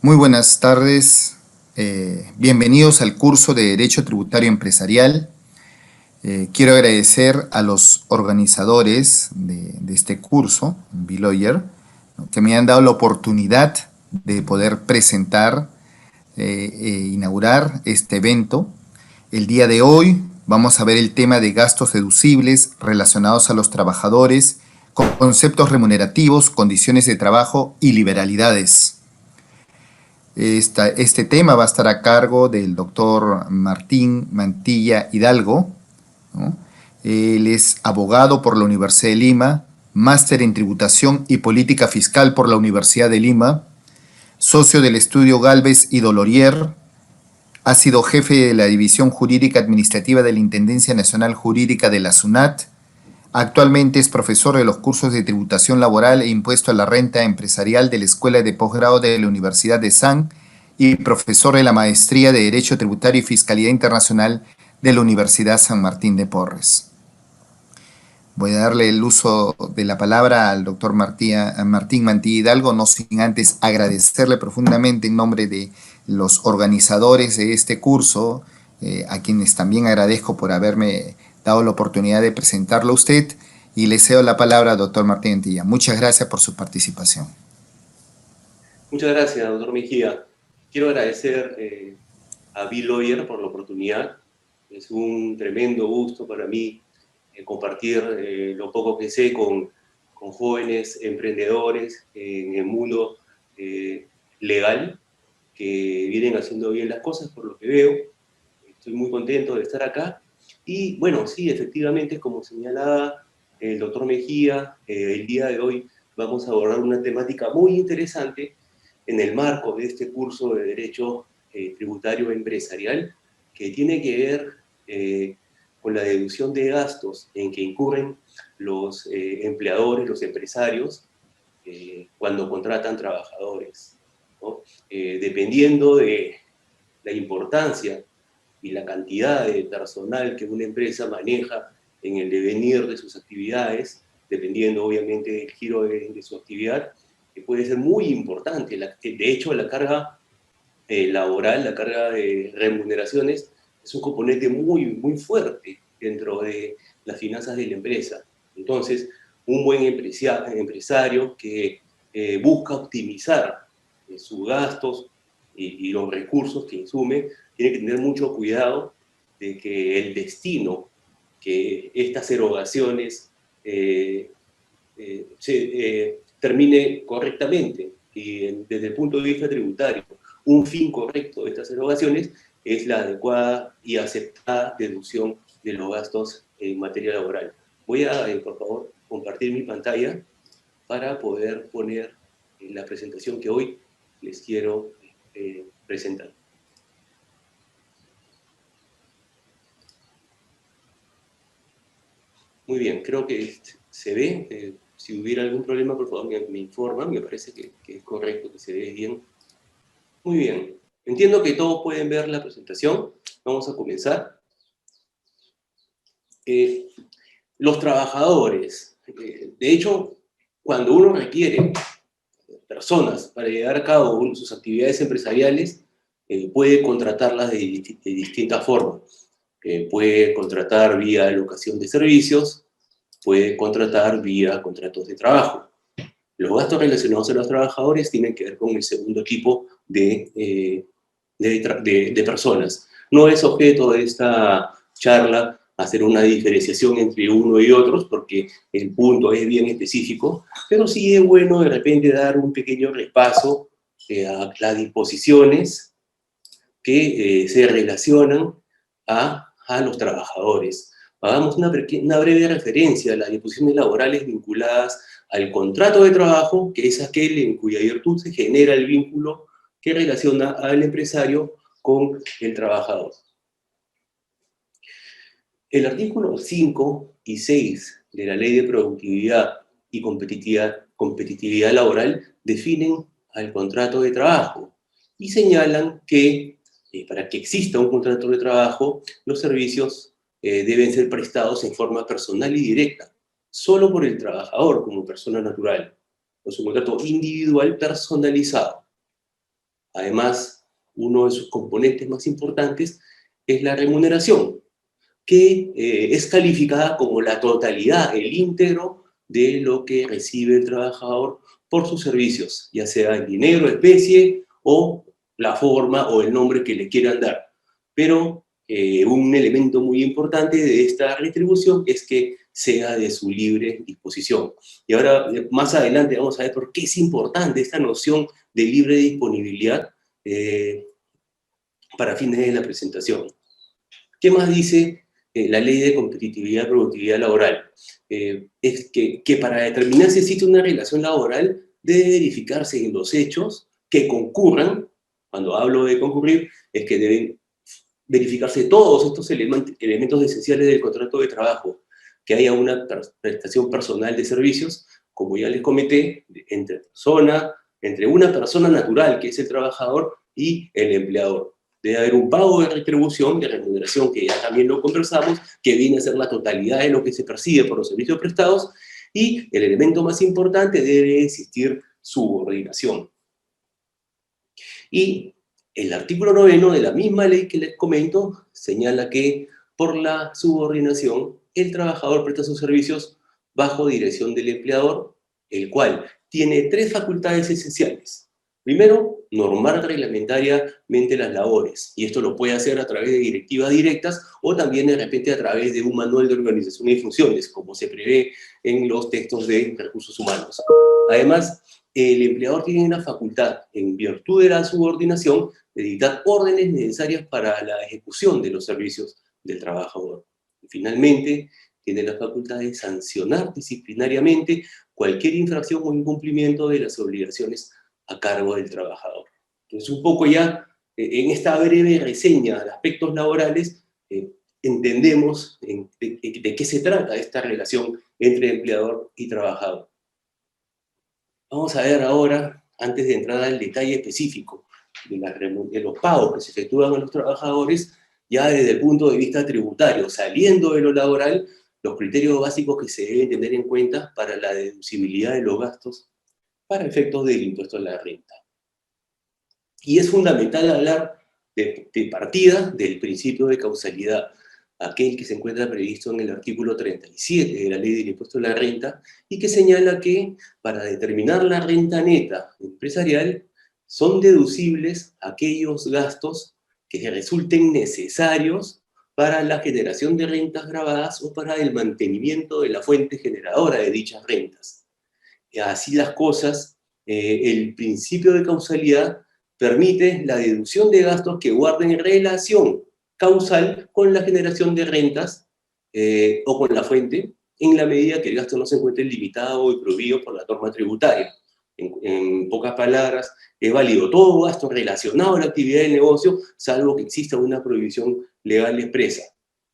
Muy buenas tardes. Bienvenidos al curso de Derecho Tributario Empresarial. Quiero agradecer a los organizadores de este curso, B-Lawyer, ¿no?, que me han dado la oportunidad de poder presentar e inaugurar este evento. El día de hoy vamos a ver el tema de gastos deducibles relacionados a los trabajadores, con conceptos remunerativos, condiciones de trabajo y liberalidades. Este tema va a estar a cargo del doctor Martín Mantilla Hidalgo, ¿no? Él es abogado por la Universidad de Lima, máster en tributación y política fiscal por la Universidad de Lima, socio del estudio Gálvez y Dolorier, ha sido jefe de la División Jurídica Administrativa de la Intendencia Nacional Jurídica de la SUNAT. Actualmente es profesor de los cursos de tributación laboral e impuesto a la renta empresarial de la Escuela de Posgrado de la Universidad de San y profesor de la Maestría de Derecho Tributario y Fiscalidad Internacional de la Universidad San Martín de Porres. Voy a darle el uso de la palabra al doctor Martín Mantilla Hidalgo, no sin antes agradecerle profundamente en nombre de los organizadores de este curso, a quienes también agradezco por haberme dado la oportunidad de presentarlo a usted, y le cedo la palabra al doctor Martín Mantilla. Muchas gracias por su participación. Muchas gracias, doctor Mejía. Quiero agradecer a B-Lawyer por la oportunidad. Es un tremendo gusto para mí compartir lo poco que sé con jóvenes emprendedores en el mundo legal, que vienen haciendo bien las cosas por lo que veo. Estoy muy contento de estar acá. Y bueno, sí, efectivamente, como señalaba el doctor Mejía, el día de hoy vamos a abordar una temática muy interesante en el marco de este curso de Derecho Tributario Empresarial, que tiene que ver con la deducción de gastos en que incurren los empleadores, los empresarios, cuando contratan trabajadores, ¿no? Dependiendo de la importancia y la cantidad de personal que una empresa maneja en el devenir de sus actividades, dependiendo obviamente del giro de su actividad, que puede ser muy importante. De hecho, la carga laboral, la carga de remuneraciones, es un componente muy fuerte dentro de las finanzas de la empresa. Entonces, un buen empresario que busca optimizar sus gastos y los recursos que insume, tiene que tener mucho cuidado de que el destino, que estas erogaciones termine correctamente. Y desde el punto de vista tributario, un fin correcto de estas erogaciones es la adecuada y aceptada deducción de los gastos en materia laboral. Voy a, por favor, compartir mi pantalla para poder poner la presentación que hoy les quiero presentar. Muy bien, creo que se ve. Si hubiera algún problema, por favor, me informan. Me parece que es correcto, que se ve bien. Muy bien. Entiendo que todos pueden ver la presentación. Vamos a comenzar. Los trabajadores. De hecho, cuando uno requiere personas para llevar a cabo sus actividades empresariales, puede contratarlas de distintas formas. Puede contratar vía locación de servicios, puede contratar vía contratos de trabajo. Los gastos relacionados a los trabajadores tienen que ver con el segundo tipo de personas. No es objeto de esta charla hacer una diferenciación entre uno y otros, porque el punto es bien específico, pero sí es bueno de repente dar un pequeño repaso a las disposiciones que se relacionan a los trabajadores. Hagamos una breve referencia a las disposiciones laborales vinculadas al contrato de trabajo, que es aquel en cuya virtud se genera el vínculo que relaciona al empresario con el trabajador. El artículo 5 y 6 de la Ley de Productividad y Competitividad Laboral definen al contrato de trabajo y señalan que para que exista un contrato de trabajo, los servicios deben ser prestados en forma personal y directa, solo por el trabajador como persona natural. Es un contrato individual personalizado. Además, uno de sus componentes más importantes es la remuneración, que es calificada como la totalidad, el íntegro de lo que recibe el trabajador por sus servicios, ya sea en dinero, especie o la forma o el nombre que le quieran dar. Pero un elemento muy importante de esta retribución es que sea de su libre disposición. Y ahora, más adelante, vamos a ver por qué es importante esta noción de libre disponibilidad para fines de la presentación. ¿Qué más dice la Ley de Competitividad y Productividad Laboral? Es que para determinar si existe una relación laboral debe verificarse en los hechos que concurran. Cuando hablo de concurrir, es que deben verificarse todos estos elementos esenciales del contrato de trabajo, que haya una prestación personal de servicios, como ya les comenté, entre una persona natural, que es el trabajador, y el empleador. Debe haber un pago de retribución, de remuneración, que ya también lo conversamos, que viene a ser la totalidad de lo que se percibe por los servicios prestados, y el elemento más importante, debe existir subordinación. Y el artículo 9 de la misma ley que les comento señala que por la subordinación el trabajador presta sus servicios bajo dirección del empleador, el cual tiene tres facultades esenciales. Primero, normar reglamentariamente las labores, y esto lo puede hacer a través de directivas directas o también de repente a través de un manual de organización y funciones, como se prevé en los textos de recursos humanos. Además, el empleador tiene la facultad, en virtud de la subordinación, de dictar órdenes necesarias para la ejecución de los servicios del trabajador. Y finalmente, tiene la facultad de sancionar disciplinariamente cualquier infracción o incumplimiento de las obligaciones a cargo del trabajador. Entonces, un poco ya en esta breve reseña de aspectos laborales, entendemos de qué se trata esta relación entre empleador y trabajador. Vamos a ver ahora, antes de entrar al detalle específico de los pagos que se efectúan a los trabajadores, ya desde el punto de vista tributario, saliendo de lo laboral, los criterios básicos que se deben tener en cuenta para la deducibilidad de los gastos para efectos del impuesto a la renta. Y es fundamental hablar de partida del principio de causalidad, aquel que se encuentra previsto en el artículo 37 de la Ley del Impuesto a la Renta, y que señala que para determinar la renta neta empresarial son deducibles aquellos gastos que resulten necesarios para la generación de rentas grabadas o para el mantenimiento de la fuente generadora de dichas rentas. Así las cosas, el principio de causalidad permite la deducción de gastos que guarden relación causal con la generación de rentas o con la fuente, en la medida que el gasto no se encuentre limitado y prohibido por la norma tributaria. En pocas palabras, es válido todo gasto relacionado a la actividad del negocio, salvo que exista una prohibición legal expresa.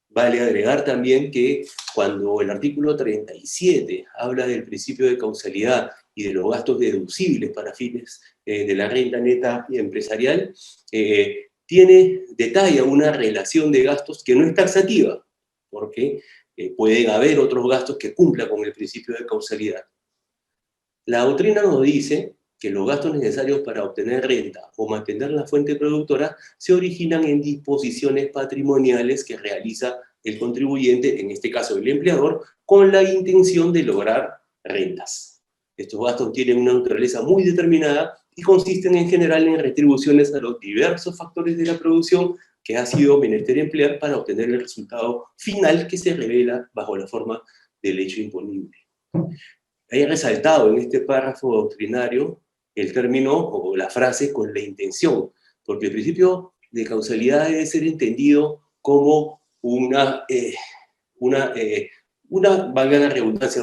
Vale agregar también que cuando el artículo 37 habla del principio de causalidad y de los gastos deducibles para fines de la renta neta empresarial, detalla una relación de gastos que no es taxativa, porque pueden haber otros gastos que cumplan con el principio de causalidad. La doctrina nos dice que los gastos necesarios para obtener renta o mantener la fuente productora se originan en disposiciones patrimoniales que realiza el contribuyente, en este caso el empleador, con la intención de lograr rentas. Estos gastos tienen una naturaleza muy determinada y consisten en general en retribuciones a los diversos factores de la producción que ha sido menester emplear para obtener el resultado final que se revela bajo la forma del hecho imponible. He resaltado en este párrafo doctrinario el término o la frase con la intención, porque el principio de causalidad debe ser entendido como valga la redundancia,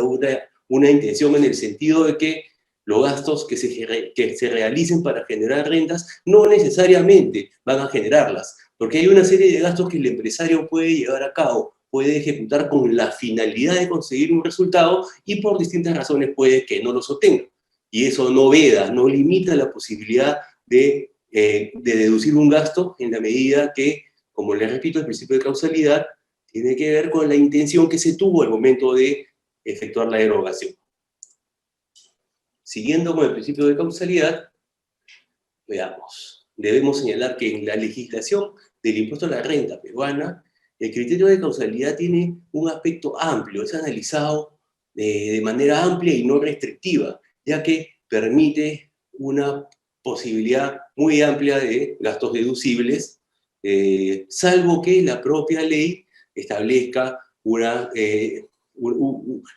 una intención en el sentido de que los gastos que se realicen para generar rentas no necesariamente van a generarlas, porque hay una serie de gastos que el empresario puede llevar a cabo, puede ejecutar con la finalidad de conseguir un resultado y por distintas razones puede que no los obtenga. Y eso no veda, no limita la posibilidad de deducir un gasto en la medida que, como les repito, el principio de causalidad tiene que ver con la intención que se tuvo al momento de efectuar la erogación. Siguiendo con el principio de causalidad, veamos. debemos señalar que en la legislación del impuesto a la renta peruana, el criterio de causalidad tiene un aspecto amplio, es analizado de manera amplia y no restrictiva, ya que permite una posibilidad muy amplia de gastos deducibles, salvo que la propia ley establezca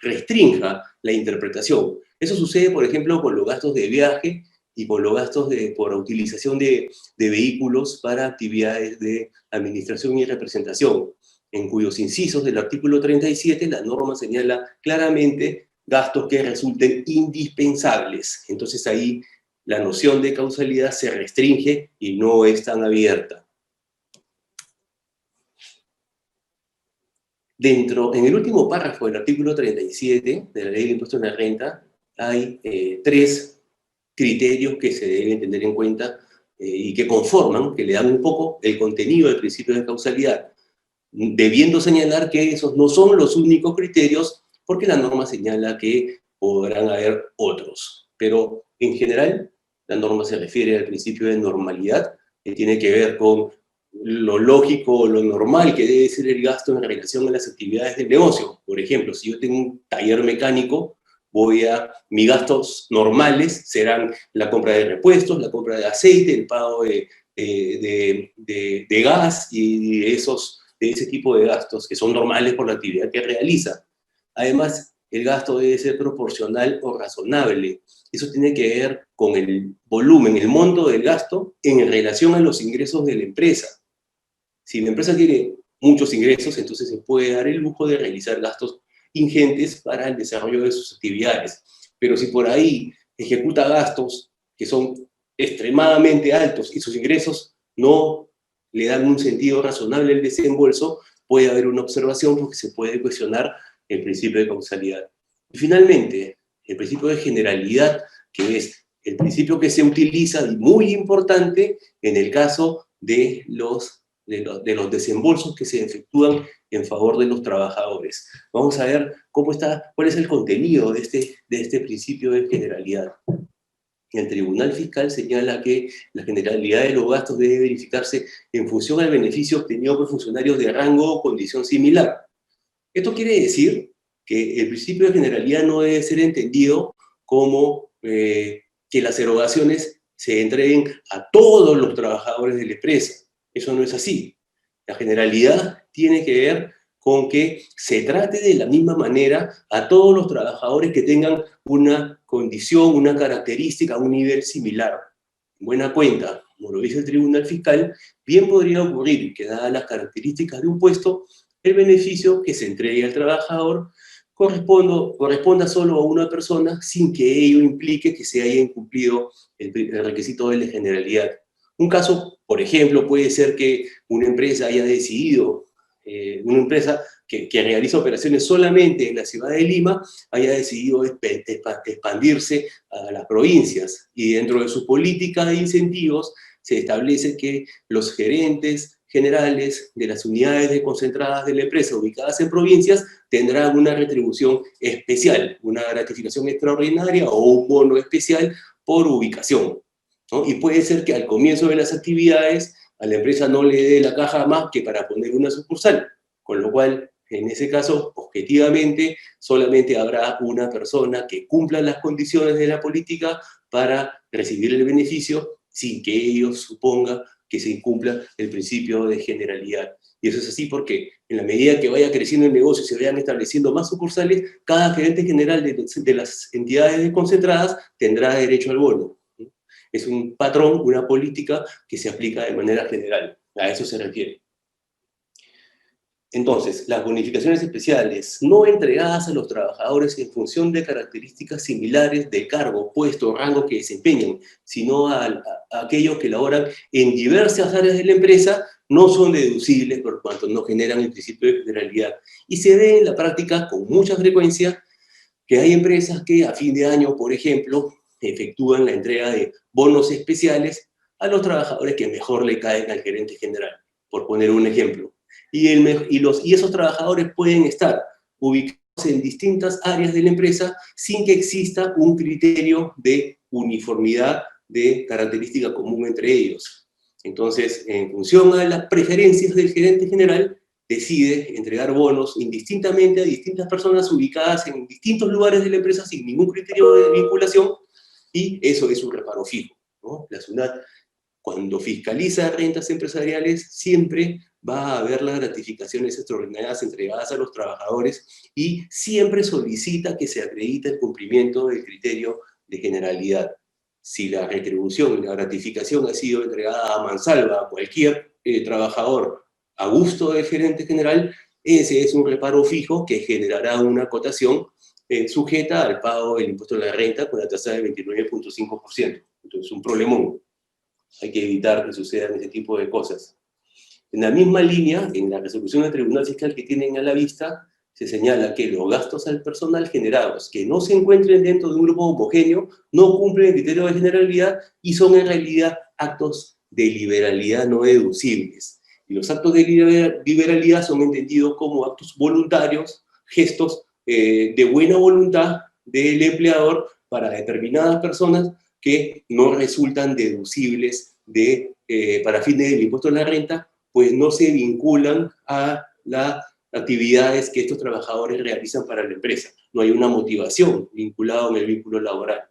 restrinja la interpretación. Eso sucede, por ejemplo, con los gastos de viaje y con los gastos por utilización de vehículos para actividades de administración y representación, en cuyos incisos del artículo 37 la norma señala claramente gastos que resulten indispensables. Entonces ahí la noción de causalidad se restringe y no es tan abierta. En el último párrafo del artículo 37 de la Ley de Impuesto a la Renta, hay 3 criterios que se deben tener en cuenta y que conforman, que le dan un poco el contenido del principio de causalidad, debiendo señalar que esos no son los únicos criterios, porque la norma señala que podrán haber otros. Pero en general, la norma se refiere al principio de normalidad, que tiene que ver con lo lógico, lo normal que debe ser el gasto en relación a las actividades del negocio. Por ejemplo, si yo tengo un taller mecánico, mis gastos normales serán la compra de repuestos, la compra de aceite, el pago de gas y de ese tipo de gastos que son normales por la actividad que realiza. Además, el gasto debe ser proporcional o razonable. Eso tiene que ver con el volumen, el monto del gasto en relación a los ingresos de la empresa. Si la empresa tiene muchos ingresos, entonces se puede dar el lujo de realizar gastos ingentes para el desarrollo de sus actividades. Pero si por ahí ejecuta gastos que son extremadamente altos y sus ingresos no le dan un sentido razonable al desembolso, puede haber una observación porque se puede cuestionar el principio de causalidad. Y finalmente, el principio de generalidad, que es el principio que se utiliza y muy importante en el caso de los desembolsos que se efectúan en favor de los trabajadores. Vamos a ver cuál es el contenido de este principio de generalidad. El Tribunal Fiscal señala que la generalidad de los gastos debe verificarse en función al beneficio obtenido por funcionarios de rango o condición similar. Esto quiere decir que el principio de generalidad no debe ser entendido como que las erogaciones se entreguen a todos los trabajadores de la empresa. Eso no es así. La generalidad tiene que ver con que se trate de la misma manera a todos los trabajadores que tengan una condición, una característica, un nivel similar. En buena cuenta, como lo dice el Tribunal Fiscal, bien podría ocurrir que, dadas las características de un puesto, el beneficio que se entregue al trabajador corresponda solo a una persona sin que ello implique que se haya incumplido el requisito de la generalidad. Un caso, por ejemplo, puede ser que una empresa haya decidido, una empresa que realiza operaciones solamente en la ciudad de Lima, haya decidido expandirse a las provincias, y dentro de su política de incentivos se establece que los gerentes generales de las unidades concentradas de la empresa ubicadas en provincias tendrán una retribución especial, una gratificación extraordinaria o un bono especial por ubicación, ¿no? Y puede ser que al comienzo de las actividades a la empresa no le dé la caja más que para poner una sucursal, con lo cual, en ese caso, objetivamente, solamente habrá una persona que cumpla las condiciones de la política para recibir el beneficio sin que ello suponga que se incumpla el principio de generalidad. Y eso es así porque en la medida que vaya creciendo el negocio y se vayan estableciendo más sucursales, cada gerente general de las entidades concentradas tendrá derecho al bono. Es un patrón, una política que se aplica de manera general. A eso se refiere. Entonces, las bonificaciones especiales no entregadas a los trabajadores en función de características similares de cargo, puesto o rango que desempeñan, sino a aquellos que laboran en diversas áreas de la empresa, no son deducibles por cuanto no generan el principio de generalidad. Y se ve en la práctica con mucha frecuencia que hay empresas que a fin de año, por ejemplo, efectúan la entrega de bonos especiales a los trabajadores que mejor le caen al gerente general, por poner un ejemplo. Y esos trabajadores pueden estar ubicados en distintas áreas de la empresa sin que exista un criterio de uniformidad de característica común entre ellos. Entonces, en función a las preferencias del gerente general, decide entregar bonos indistintamente a distintas personas ubicadas en distintos lugares de la empresa sin ningún criterio de vinculación, y eso es un reparo fijo, ¿no? La SUNAT, cuando fiscaliza rentas empresariales, siempre va a haber las gratificaciones extraordinarias entregadas a los trabajadores y siempre solicita que se acredite el cumplimiento del criterio de generalidad. Si la retribución y la gratificación ha sido entregada a mansalva a cualquier trabajador a gusto del gerente general, ese es un reparo fijo que generará una cotación sujeta al pago del impuesto de la renta con la tasa del 29.5%. Entonces, un problemón. Hay que evitar que sucedan ese tipo de cosas. En la misma línea, en la resolución del Tribunal Fiscal que tienen a la vista, se señala que los gastos al personal generados que no se encuentren dentro de un grupo homogéneo no cumplen el criterio de generalidad y son en realidad actos de liberalidad no deducibles. Y los actos de liberalidad son entendidos como actos voluntarios, gestos de buena voluntad del empleador para determinadas personas que no resultan deducibles para fines del impuesto a la renta, pues no se vinculan a las actividades que estos trabajadores realizan para la empresa. No hay una motivación vinculada en el vínculo laboral.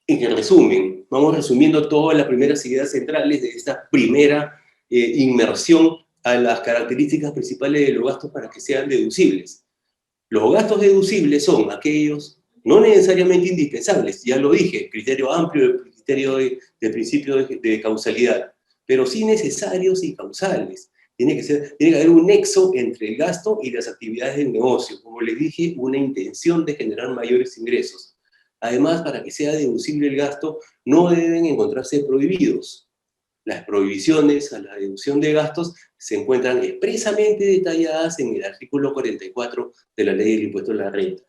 En resumen, vamos resumiendo todas las primeras ideas centrales de esta primera inmersión a las características principales de los gastos para que sean deducibles. Los gastos deducibles son aquellos no necesariamente indispensables, ya lo dije, criterio amplio, criterio del principio de causalidad, pero sí necesarios y causales. Tiene que haber un nexo entre el gasto y las actividades del negocio. Como les dije, una intención de generar mayores ingresos. Además, para que sea deducible el gasto, no deben encontrarse prohibidos. Las prohibiciones a la deducción de gastos se encuentran expresamente detalladas en el artículo 44 de la Ley del Impuesto a la Renta.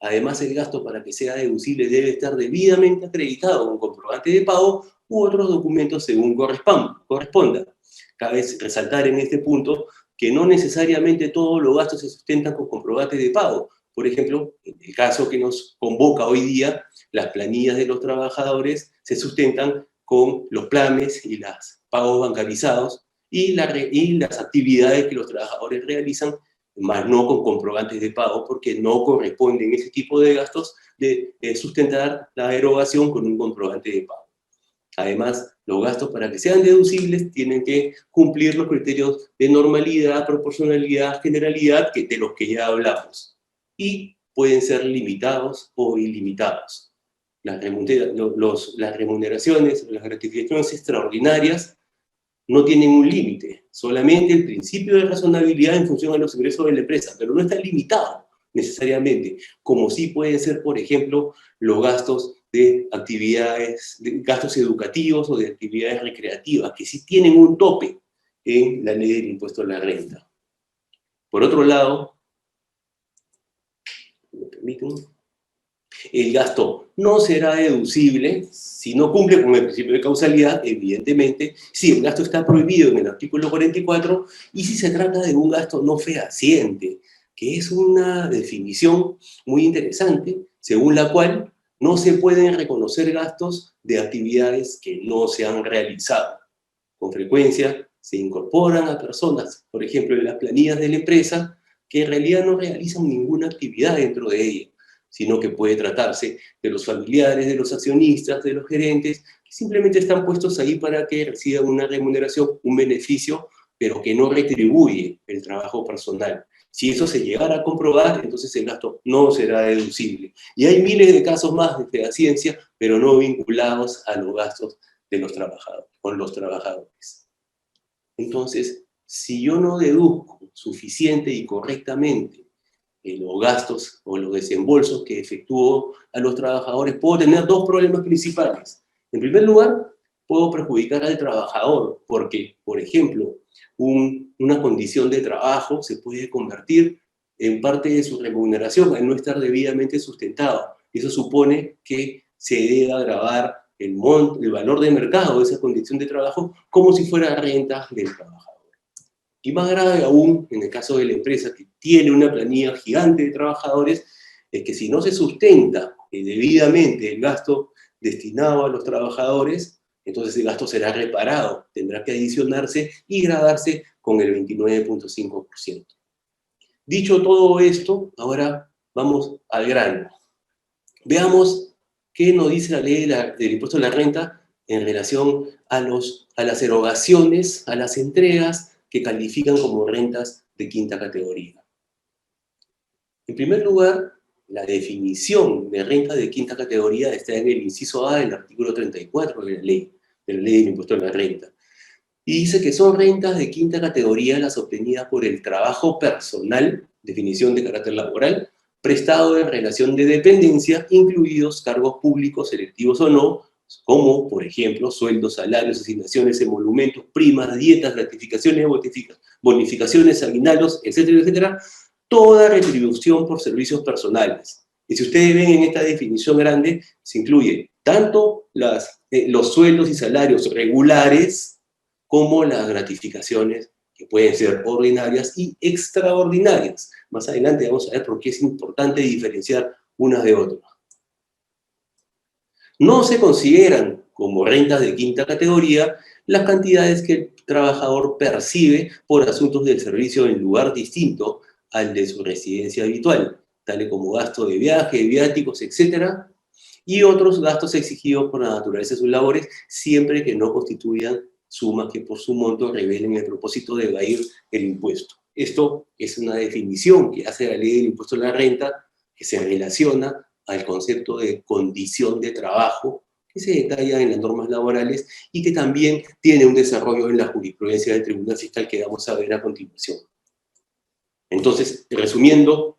Además, el gasto para que sea deducible debe estar debidamente acreditado con comprobante de pago u otros documentos según corresponda. Cabe resaltar en este punto que no necesariamente todos los gastos se sustentan con comprobante de pago. Por ejemplo, en el caso que nos convoca hoy día, las planillas de los trabajadores se sustentan con los planes y los pagos bancarizados y las actividades que los trabajadores realizan, más no con comprobantes de pago, porque no corresponden ese tipo de gastos de sustentar la erogación con un comprobante de pago. Además, los gastos para que sean deducibles tienen que cumplir los criterios de normalidad, proporcionalidad, generalidad, de los que ya hablamos. Y pueden ser limitados o ilimitados. Las remuneraciones, las gratificaciones extraordinarias no tienen un límite, solamente el principio de razonabilidad en función de los ingresos de la empresa, pero no está limitado necesariamente, como sí pueden ser, por ejemplo, los gastos de actividades, de gastos educativos o de actividades recreativas, que sí tienen un tope en la ley del impuesto a la renta. Por otro lado, ¿me permiten? El gasto no será deducible si no cumple con el principio de causalidad, evidentemente, si el gasto está prohibido en el artículo 44 y si se trata de un gasto no fehaciente, que es una definición muy interesante, según la cual no se pueden reconocer gastos de actividades que no se han realizado. Con frecuencia se incorporan a personas, por ejemplo, en las planillas de la empresa, que en realidad no realizan ninguna actividad dentro de ella, sino que puede tratarse de los familiares, de los accionistas, de los gerentes, que simplemente están puestos ahí para que reciban una remuneración, un beneficio, pero que no retribuye el trabajo personal. Si eso se llegara a comprobar, entonces el gasto no será deducible. Y hay miles de casos más de fehaciencia, pero no vinculados a los gastos de los trabajadores, con los trabajadores. Entonces, si yo no deduzco suficiente y correctamente los gastos o los desembolsos que efectúo a los trabajadores, puedo tener dos problemas principales. En primer lugar, puedo perjudicar al trabajador, porque, por ejemplo, una condición de trabajo se puede convertir en parte de su remuneración al no estar debidamente sustentado. Eso supone que se debe gravar el valor de mercado de esa condición de trabajo como si fuera renta del trabajador. Y más grave aún, en el caso de la empresa que tiene una planilla gigante de trabajadores, es que si no se sustenta debidamente el gasto destinado a los trabajadores, Entonces el gasto será reparado, tendrá que adicionarse y gravarse con el 29.5%. Dicho todo esto, ahora vamos al grano. Veamos qué nos dice la ley del impuesto a la renta en relación a las erogaciones, a las entregas que califican como rentas de quinta categoría. En primer lugar, la definición de renta de quinta categoría está en el inciso A del artículo 34 de la ley del impuesto a la renta. Y dice que son rentas de quinta categoría las obtenidas por el trabajo personal, definición de carácter laboral, prestado en relación de dependencia, incluidos cargos públicos, selectivos o no, como, por ejemplo, sueldos, salarios, asignaciones, emolumentos, primas, dietas, gratificaciones, bonificaciones, aguinaldos, etcétera, etcétera, toda retribución por servicios personales. Y si ustedes ven en esta definición grande, se incluye tanto los sueldos y salarios regulares como las gratificaciones que pueden ser ordinarias y extraordinarias. Más adelante vamos a ver por qué es importante diferenciar unas de otras. No se consideran como rentas de quinta categoría las cantidades que el trabajador percibe por asuntos del servicio en lugar distinto al de su residencia habitual, tales como gasto de viaje, viáticos, etc., y otros gastos exigidos por la naturaleza de sus labores, siempre que no constituyan sumas que por su monto revelen el propósito de evadir el impuesto. Esto es una definición que hace la ley del impuesto a la renta, que se relaciona al concepto de condición de trabajo, que se detalla en las normas laborales y que también tiene un desarrollo en la jurisprudencia del Tribunal Fiscal que vamos a ver a continuación. Entonces, resumiendo,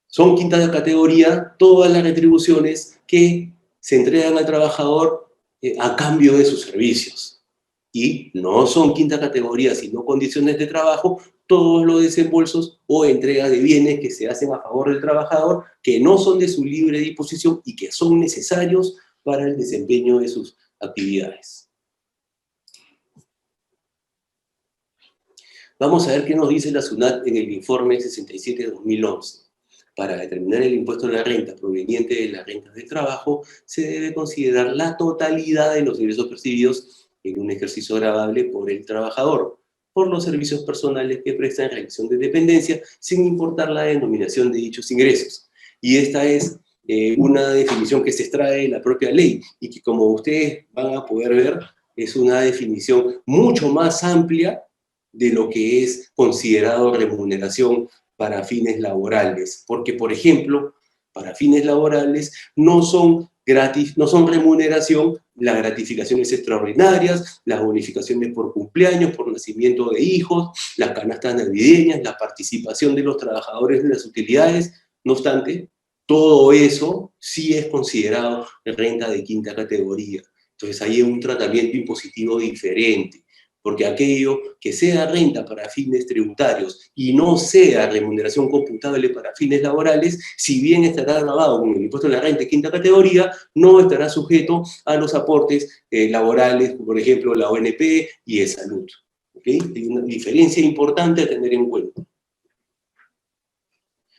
son quinta de categoría todas las retribuciones que se entregan al trabajador a cambio de sus servicios. Y no son quinta categoría, sino condiciones de trabajo, todos los desembolsos o entregas de bienes que se hacen a favor del trabajador, que no son de su libre disposición y que son necesarios para el desempeño de sus actividades. Vamos a ver qué nos dice la SUNAT en el informe 67 de 2011. Para determinar el impuesto a la renta proveniente de las rentas de trabajo, se debe considerar la totalidad de los ingresos percibidos en un ejercicio gravable por el trabajador, por los servicios personales que presta en relación de dependencia, sin importar la denominación de dichos ingresos. Y esta es una definición que se extrae de la propia ley y que, como ustedes van a poder ver, es una definición mucho más amplia de lo que es considerado remuneración para fines laborales, porque, por ejemplo, para fines laborales no son remuneración las gratificaciones extraordinarias, las bonificaciones por cumpleaños, por nacimiento de hijos, las canastas navideñas, la participación de los trabajadores en las utilidades. No obstante, todo eso sí es considerado renta de quinta categoría. Entonces ahí hay un tratamiento impositivo diferente, porque aquello que sea renta para fines tributarios y no sea remuneración computable para fines laborales, si bien estará grabado con el impuesto a la renta de quinta categoría, no estará sujeto a los aportes laborales, por ejemplo, la ONP y el salud. ¿Okay? Hay una diferencia importante a tener en cuenta.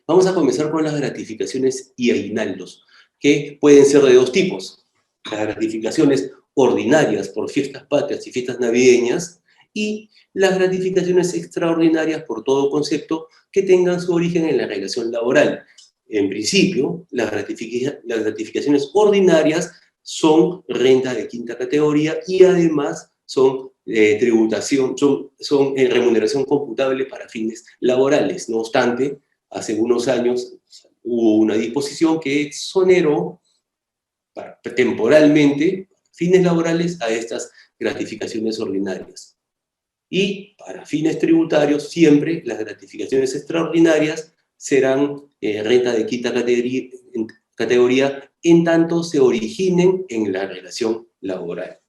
Vamos a comenzar con las gratificaciones y aguinaldos, que pueden ser de dos tipos. Las gratificaciones ordinarias por fiestas patrias y fiestas navideñas, y las gratificaciones extraordinarias por todo concepto que tengan su origen en la relación laboral. En principio, las gratificaciones ordinarias son renta de quinta categoría y además son remuneración computable para fines laborales. No obstante, hace unos años hubo una disposición que exoneró temporalmente fines laborales a estas gratificaciones ordinarias. Y para fines tributarios, siempre las gratificaciones extraordinarias serán renta de quinta categoría en tanto se originen en la relación laboral.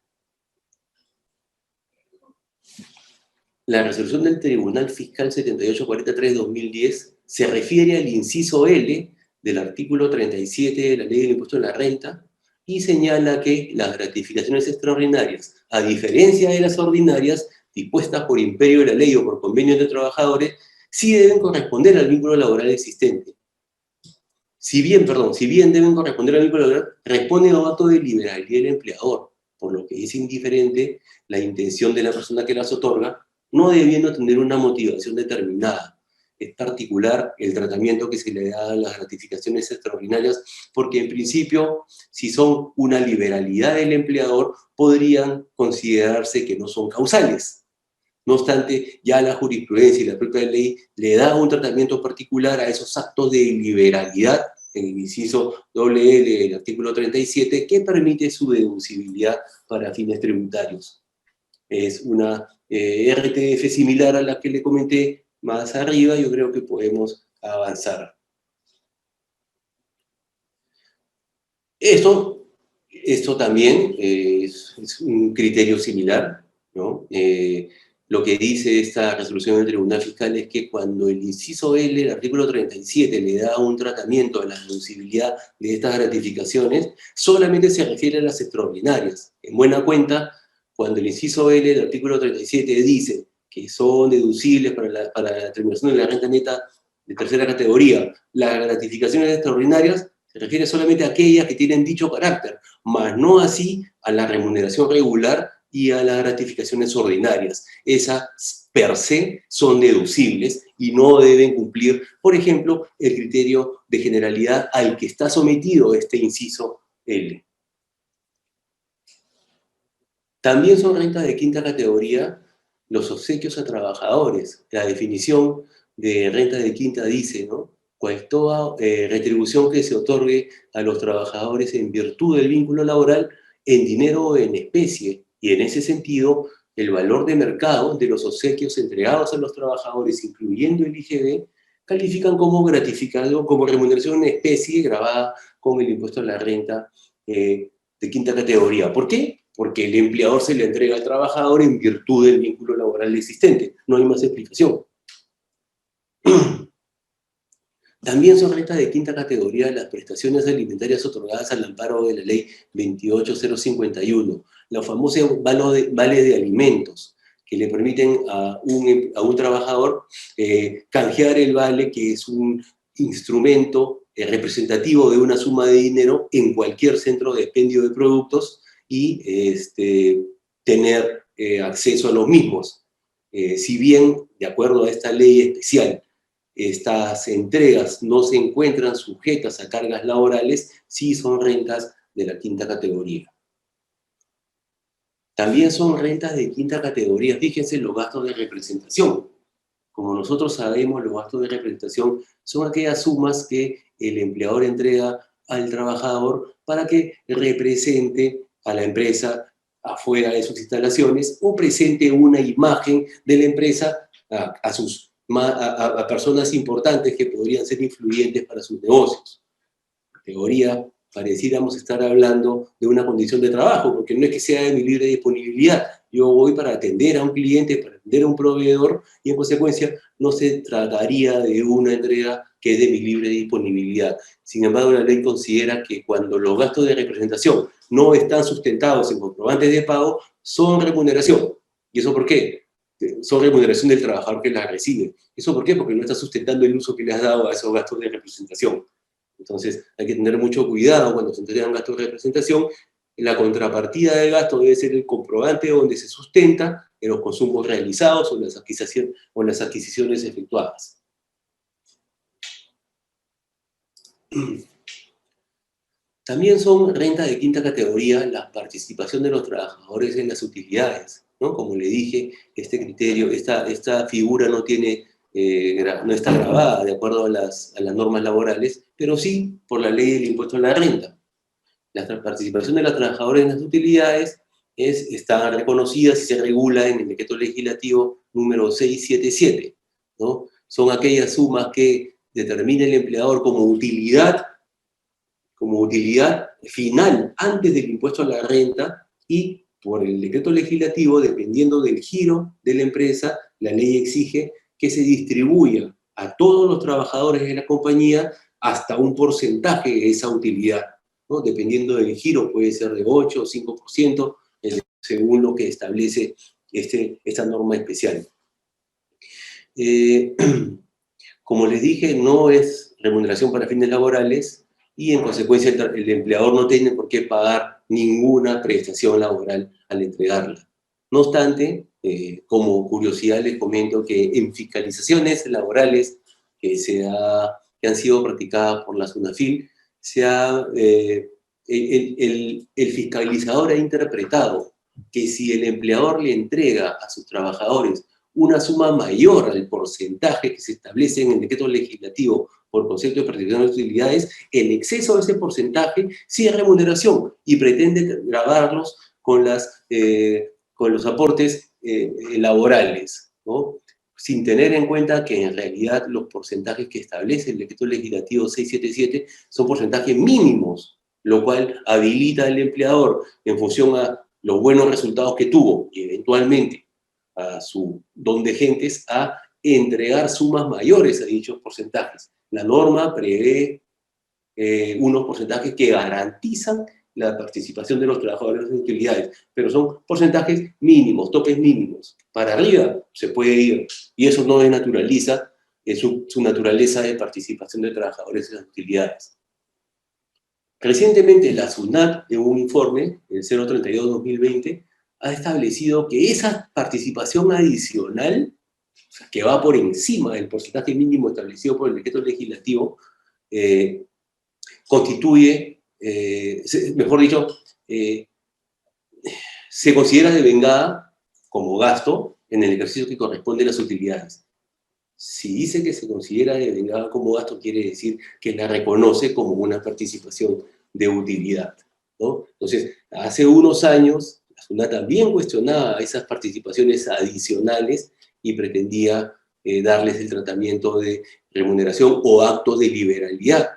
La resolución del Tribunal Fiscal 7843-2010 se refiere al inciso L del artículo 37 de la Ley del Impuesto a la Renta y señala que las gratificaciones extraordinarias, a diferencia de las ordinarias, dispuestas por imperio de la ley o por convenio de trabajadores, sí deben corresponder al vínculo laboral existente. Si bien deben corresponder al vínculo laboral, responde a un acto de liberalidad del empleador. por lo que es indiferente la intención de la persona que las otorga, no debiendo tener una motivación determinada. Es particular el tratamiento que se le da a las gratificaciones extraordinarias, porque en principio, si son una liberalidad del empleador, podrían considerarse que no son causales. No obstante, ya la jurisprudencia y la propia ley le da un tratamiento particular a esos actos de liberalidad, en el inciso doble del artículo 37, que permite su deducibilidad para fines tributarios. Es una RTF similar a la que le comenté más arriba. Yo creo que podemos avanzar. Esto también es un criterio similar, ¿no? Lo que dice esta resolución del Tribunal Fiscal es que cuando el inciso L del artículo 37 le da un tratamiento a la deducibilidad de estas gratificaciones, solamente se refiere a las extraordinarias. En buena cuenta, cuando el inciso L del artículo 37 dice que son deducibles para la determinación de la renta neta de tercera categoría, las gratificaciones extraordinarias se refiere solamente a aquellas que tienen dicho carácter, mas no así a la remuneración regular y a las gratificaciones ordinarias. Esas per se son deducibles y no deben cumplir, por ejemplo, el criterio de generalidad al que está sometido este inciso L. También son rentas de quinta categoría los obsequios a trabajadores. La definición de renta de quinta dice, ¿no? Pues toda retribución que se otorgue a los trabajadores en virtud del vínculo laboral en dinero o en especie. Y en ese sentido, el valor de mercado de los obsequios entregados a los trabajadores, incluyendo el IGB, califican como gratificado, como remuneración en especie grabada con el impuesto a la renta de quinta categoría. ¿Por qué? Porque el empleador se le entrega al trabajador en virtud del vínculo laboral existente. No hay más explicación. También son rentas de quinta categoría las prestaciones alimentarias otorgadas al amparo de la ley 28051, los famosos vales de alimentos, que le permiten a un trabajador canjear el vale, que es un instrumento representativo de una suma de dinero en cualquier centro de expendio de productos y tener acceso a los mismos. Si bien, de acuerdo a esta ley especial, estas entregas no se encuentran sujetas a cargas laborales, sí son rentas de la quinta categoría. También son rentas de quinta categoría, fíjense, los gastos de representación. Como nosotros sabemos, los gastos de representación son aquellas sumas que el empleador entrega al trabajador para que represente a la empresa afuera de sus instalaciones o presente una imagen de la empresa a personas importantes que podrían ser influyentes para sus negocios. En teoría, pareciéramos estar hablando de una condición de trabajo, porque no es que sea de mi libre disponibilidad. Yo voy para atender a un cliente, para atender a un proveedor, y en consecuencia no se trataría de una entrega que es de mi libre disponibilidad. Sin embargo, la ley considera que cuando los gastos de representación no están sustentados en comprobantes de pago, son remuneración. ¿Y eso por qué? Son remuneración del trabajador que las recibe. ¿Eso por qué? Porque no está sustentando el uso que le has dado a esos gastos de representación. Entonces hay que tener mucho cuidado cuando se entregan gastos de representación. La contrapartida del gasto debe ser el comprobante donde se sustenta en los consumos realizados o las adquisiciones efectuadas. También son renta de quinta categoría la participación de los trabajadores en las utilidades, ¿no? Como le dije, este criterio, esta figura no está grabada de acuerdo a las normas laborales, pero sí por la ley del impuesto a la renta. La participación de los trabajadores en las utilidades está reconocida si se regula en el decreto legislativo número 677, ¿no? Son aquellas sumas que determina el empleador como utilidad final antes del impuesto a la renta, y por el decreto legislativo, dependiendo del giro de la empresa, la ley exige que se distribuya a todos los trabajadores de la compañía hasta un porcentaje de esa utilidad, ¿no? Dependiendo del giro, puede ser de 8 o 5%, según lo que establece esta norma especial. Como les dije, no es remuneración para fines laborales, y en consecuencia el empleador no tiene por qué pagar ninguna prestación laboral al entregarla. No obstante, como curiosidad les comento que en fiscalizaciones laborales que han sido practicadas por la SUNAFIL, el fiscalizador ha interpretado que si el empleador le entrega a sus trabajadores una suma mayor al porcentaje que se establece en el decreto legislativo por concepto de participación de utilidades, el exceso de ese porcentaje sí es remuneración y pretende gravarlos con los aportes laborales, ¿no? Sin tener en cuenta que en realidad los porcentajes que establece el decreto legislativo 677 son porcentajes mínimos, lo cual habilita al empleador en función a los buenos resultados que tuvo y eventualmente a su don de gentes a entregar sumas mayores a dichos porcentajes. La norma prevé unos porcentajes que garantizan la participación de los trabajadores en utilidades, pero son porcentajes mínimos, topes mínimos. Para arriba se puede ir, y eso no desnaturaliza su naturaleza de participación de trabajadores en las utilidades. Recientemente la SUNAT, en un informe, el 032-2020, ha establecido que esa participación adicional, o sea, que va por encima del porcentaje mínimo establecido por el decreto legislativo, constituye, mejor dicho, se considera devengada como gasto en el ejercicio que corresponde a las utilidades. Si dice que se considera devengada como gasto, quiere decir que la reconoce como una participación de utilidad, ¿no? Entonces, hace unos años, la SUNAT también cuestionaba esas participaciones adicionales y pretendía darles el tratamiento de remuneración o acto de liberalidad.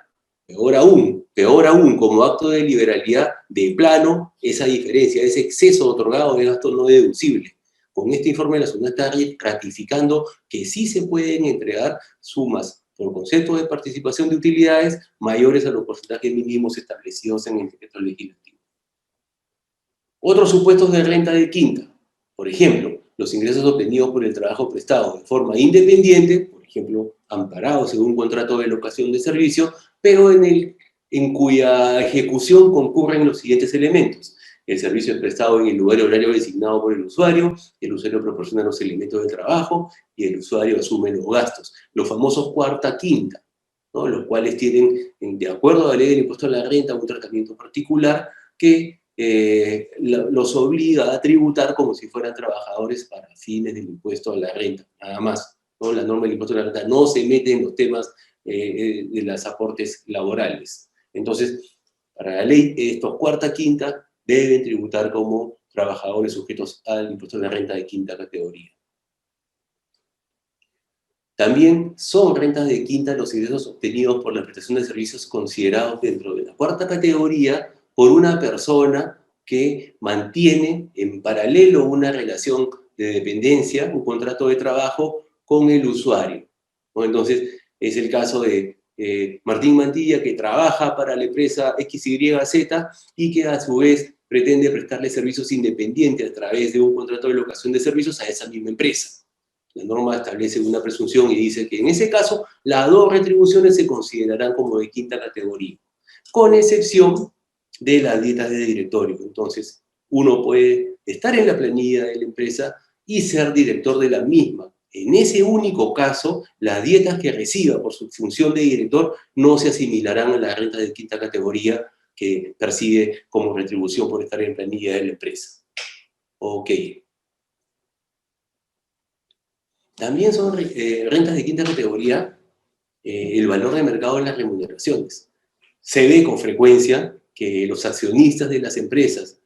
Peor aún, como acto de liberalidad de plano, esa diferencia, ese exceso otorgado de gasto no deducible. Con este informe la SUNAT está ratificando que sí se pueden entregar sumas por concepto de participación de utilidades mayores a los porcentajes mínimos establecidos en el decreto legislativo. Otros supuestos de renta de quinta, por ejemplo, los ingresos obtenidos por el trabajo prestado de forma independiente, por ejemplo, amparados en un contrato de locación de servicio, pero en cuya ejecución concurren los siguientes elementos. El servicio es prestado en el lugar y horario designado por el usuario proporciona los elementos de trabajo y el usuario asume los gastos. Los famosos cuarta-quinta, ¿no? Los cuales tienen, de acuerdo a la ley del impuesto a la renta, un tratamiento particular que los obliga a tributar como si fueran trabajadores para fines del impuesto a la renta, nada más, ¿no? La norma del impuesto a la renta no se mete en los temas de los aportes laborales. Entonces, para la ley, estos cuarta-quinta deben tributar como trabajadores sujetos al impuesto a la renta de quinta categoría. También son rentas de quinta los ingresos obtenidos por la prestación de servicios considerados dentro de la cuarta categoría por una persona que mantiene en paralelo una relación de dependencia, un contrato de trabajo con el usuario, ¿no? Entonces, es el caso de Martín Mantilla, que trabaja para la empresa XYZ y que a su vez pretende prestarle servicios independientes a través de un contrato de locación de servicios a esa misma empresa. La norma establece una presunción y dice que en ese caso las dos retribuciones se considerarán como de quinta categoría, con excepción de las dietas de directorio. Entonces, uno puede estar en la planilla de la empresa y ser director de la misma. En ese único caso, las dietas que reciba por su función de director no se asimilarán a la renta de quinta categoría que percibe como retribución por estar en planilla de la empresa. Ok. También son rentas de quinta categoría el valor de mercado de las remuneraciones. Se ve con frecuencia que los accionistas de las empresas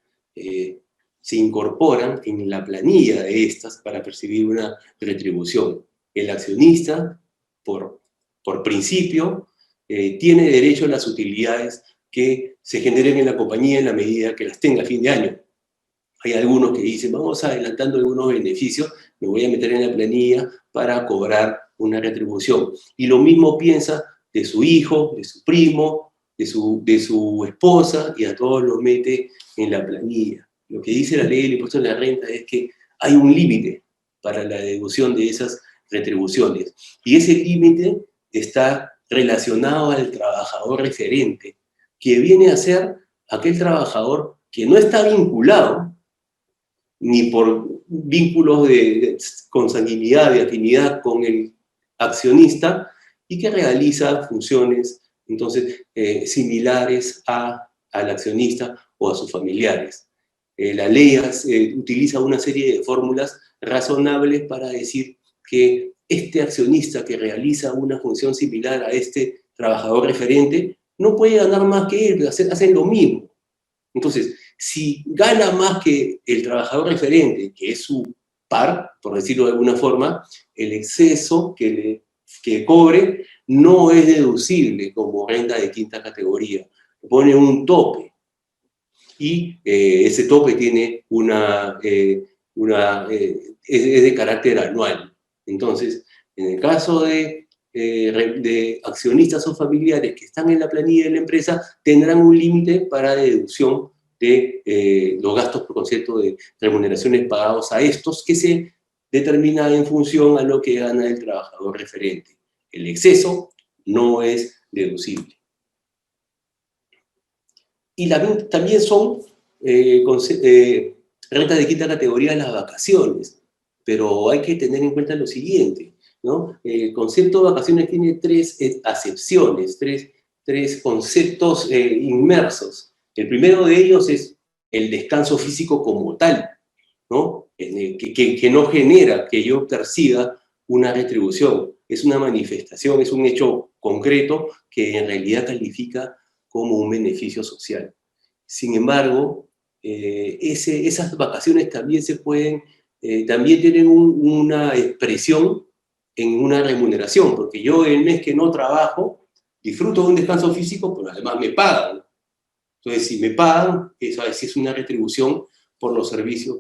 se incorporan en la planilla de estas para percibir una retribución. El accionista, por principio, tiene derecho a las utilidades que se generen en la compañía en la medida que las tenga a fin de año. Hay algunos que dicen, vamos adelantando algunos beneficios, me voy a meter en la planilla para cobrar una retribución. Y lo mismo piensa de su hijo, de su primo, de su esposa, y a todos los mete en la planilla. Lo que dice la ley del impuesto a la renta es que hay un límite para la deducción de esas retribuciones. Y ese límite está relacionado al trabajador referente, que viene a ser aquel trabajador que no está vinculado ni por vínculos de consanguinidad, de afinidad con el accionista, y que realiza funciones, entonces, similares al accionista o a sus familiares. La ley utiliza una serie de fórmulas razonables para decir que este accionista que realiza una función similar a este trabajador referente no puede ganar más que él, hacen lo mismo. Entonces, si gana más que el trabajador referente, que es su par, por decirlo de alguna forma, el exceso que cobre no es deducible como renta de quinta categoría. Pone un tope. Y ese tope tiene es de carácter anual. Entonces, en el caso de accionistas o familiares que están en la planilla de la empresa, tendrán un límite para deducción de los gastos por concepto de remuneraciones pagados a estos, que se determina en función a lo que gana el trabajador referente. El exceso no es deducible. Y también son rentas de quinta categoría las vacaciones, pero hay que tener en cuenta lo siguiente, ¿no? El concepto de vacaciones tiene tres acepciones, tres conceptos inmersos. El primero de ellos es el descanso físico como tal, ¿no? Que no genera que yo perciba una retribución, es una manifestación, es un hecho concreto que en realidad califica como un beneficio social. Sin embargo, esas vacaciones también también tienen una expresión en una remuneración, porque yo el mes que no trabajo, disfruto de un descanso físico, pero además me pagan. Entonces, si me pagan, eso es una retribución por los servicios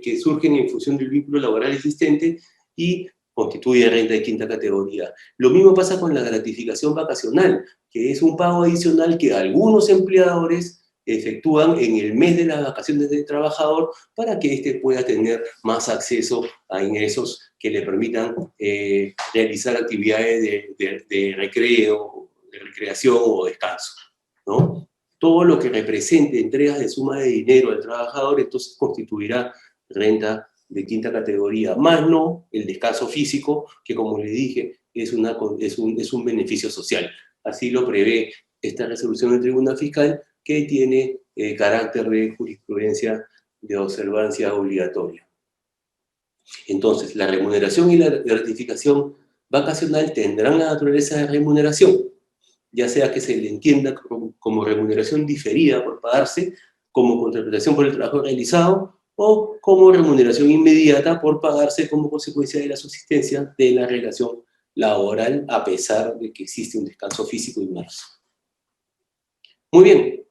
que surgen en función del vínculo laboral existente y constituye renta de quinta categoría. Lo mismo pasa con la gratificación vacacional, que es un pago adicional que algunos empleadores efectúan en el mes de las vacaciones del trabajador para que éste pueda tener más acceso a ingresos que le permitan realizar actividades de recreo, de recreación o descanso, ¿no? Todo lo que represente entregas de suma de dinero al trabajador, entonces constituirá renta de quinta categoría, más no el descanso físico, que como les dije, es un beneficio social. Así lo prevé esta resolución del Tribunal Fiscal, que tiene carácter de jurisprudencia de observancia obligatoria. Entonces, la remuneración y la gratificación vacacional tendrán la naturaleza de remuneración, ya sea que se le entienda como remuneración diferida por pagarse, como contraprestación por el trabajo realizado, o como remuneración inmediata por pagarse como consecuencia de la subsistencia de la relación laboral, a pesar de que existe un descanso físico inmerso. Muy bien,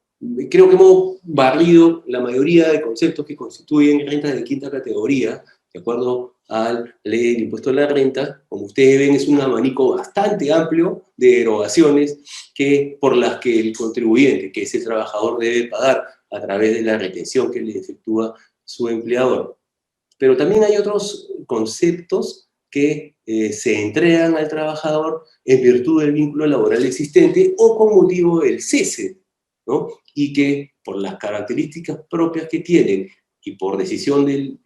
creo que hemos barrido la mayoría de conceptos que constituyen rentas de quinta categoría, de acuerdo a la ley del impuesto a la renta. Como ustedes ven, es un abanico bastante amplio de erogaciones por las que el contribuyente, que es el trabajador, debe pagar a través de la retención que le efectúa su empleador. Pero también hay otros conceptos que se entregan al trabajador en virtud del vínculo laboral existente o con motivo del cese, ¿no? Y que por las características propias que tienen y por decisión del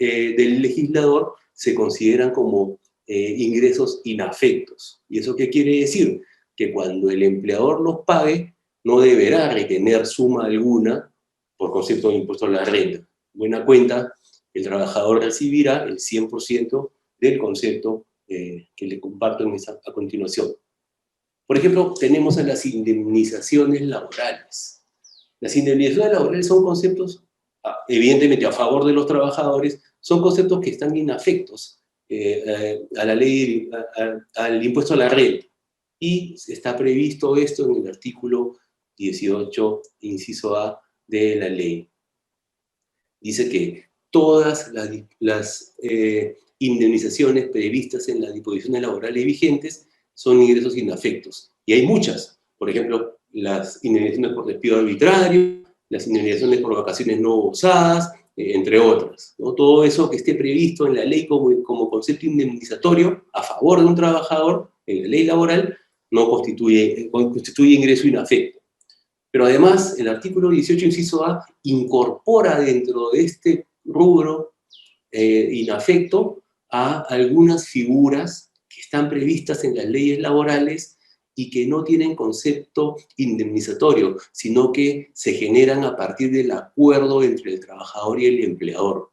legislador se consideran como ingresos inafectos. ¿Y eso qué quiere decir? Que cuando el empleador los pague, no deberá retener suma alguna por concepto de impuesto a la renta. Buena cuenta, el trabajador recibirá el 100% del concepto que le comparto a continuación. Por ejemplo, tenemos a las indemnizaciones laborales. Las indemnizaciones laborales son conceptos, evidentemente, a favor de los trabajadores, son conceptos que están inafectos a la ley, al impuesto a la renta. Y está previsto esto en el artículo 18, inciso A, de la ley. Dice que todas las indemnizaciones previstas en las disposiciones laborales vigentes son ingresos inafectos. Y hay muchas. Por ejemplo, las indemnizaciones por despido arbitrario, las indemnizaciones por vacaciones no gozadas, entre otras, ¿no? Todo eso que esté previsto en la ley como concepto indemnizatorio a favor de un trabajador, en la ley laboral, no constituye ingreso inafecto. Pero además, el artículo 18, inciso A, incorpora dentro de este rubro inafecto a algunas figuras que están previstas en las leyes laborales y que no tienen concepto indemnizatorio, sino que se generan a partir del acuerdo entre el trabajador y el empleador.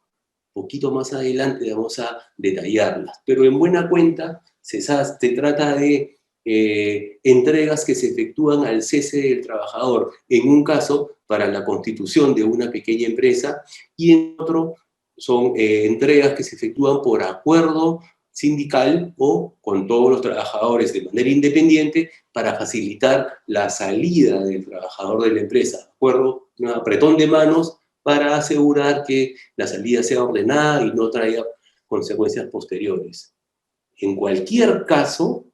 Poquito más adelante vamos a detallarlas, pero en buena cuenta se trata de entregas que se efectúan al cese del trabajador, en un caso para la constitución de una pequeña empresa y en otro son entregas que se efectúan por acuerdo sindical o con todos los trabajadores de manera independiente para facilitar la salida del trabajador de la empresa. Acuerdo, un apretón de manos para asegurar que la salida sea ordenada y no traiga consecuencias posteriores. En cualquier caso,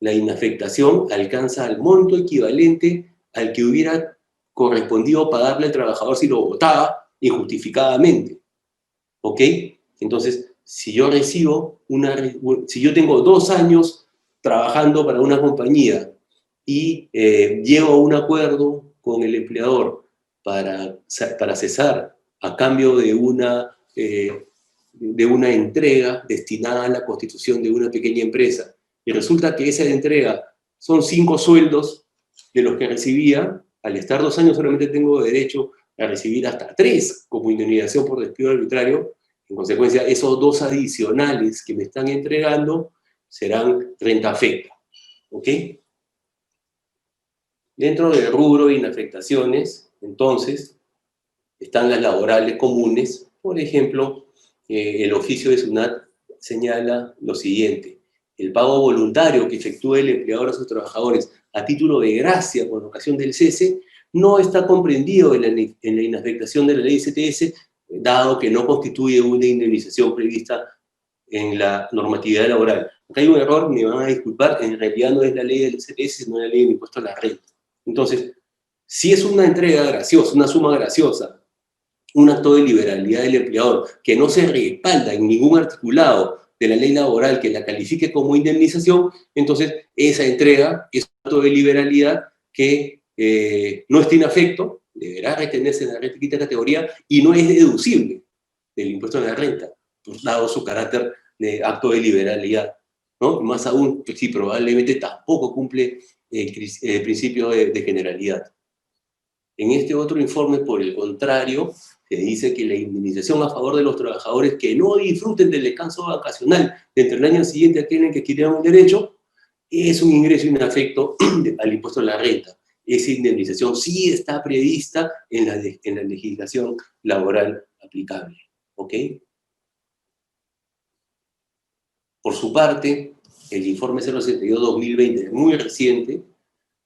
la inafectación alcanza el monto equivalente al que hubiera correspondido pagarle al trabajador si lo votaba injustificadamente. ¿Ok? Entonces, si yo tengo 2 años trabajando para una compañía y llego a un acuerdo con el empleador para cesar a cambio de una entrega destinada a la constitución de una pequeña empresa, y resulta que esa entrega son 5 sueldos de los que recibía, al estar 2 años solamente tengo derecho a recibir hasta 3 como indemnización por despido arbitrario. En consecuencia, esos 2 adicionales que me están entregando serán renta afecta. ¿Ok? Dentro del rubro de inafectaciones, entonces, están las laborales comunes. Por ejemplo, el oficio de SUNAT señala lo siguiente: el pago voluntario que efectúe el empleador a sus trabajadores a título de gracia por ocasión del cese no está comprendido en la inafectación de la ley CTS, dado que no constituye una indemnización prevista en la normatividad laboral. Acá hay un error, me van a disculpar, en realidad no es la ley del CTS, sino la ley del impuesto a la renta. Entonces, si es una entrega graciosa, una suma graciosa, un acto de liberalidad del empleador que no se respalda en ningún articulado de la ley laboral que la califique como indemnización, entonces esa entrega es un acto de liberalidad que no está inafecto, deberá retenerse en la renta de quinta categoría y no es deducible del impuesto a la renta, dado su carácter de acto de liberalidad, ¿no? Más aún, pues sí, probablemente tampoco cumple el principio de generalidad. En este otro informe, por el contrario, se dice que la indemnización a favor de los trabajadores que no disfruten del descanso vacacional entre el año siguiente a aquel en que adquirieron el derecho es un ingreso inafecto al impuesto a la renta. Esa indemnización sí está prevista en la legislación laboral aplicable. ¿Ok? Por su parte, el informe 062-2020, muy reciente,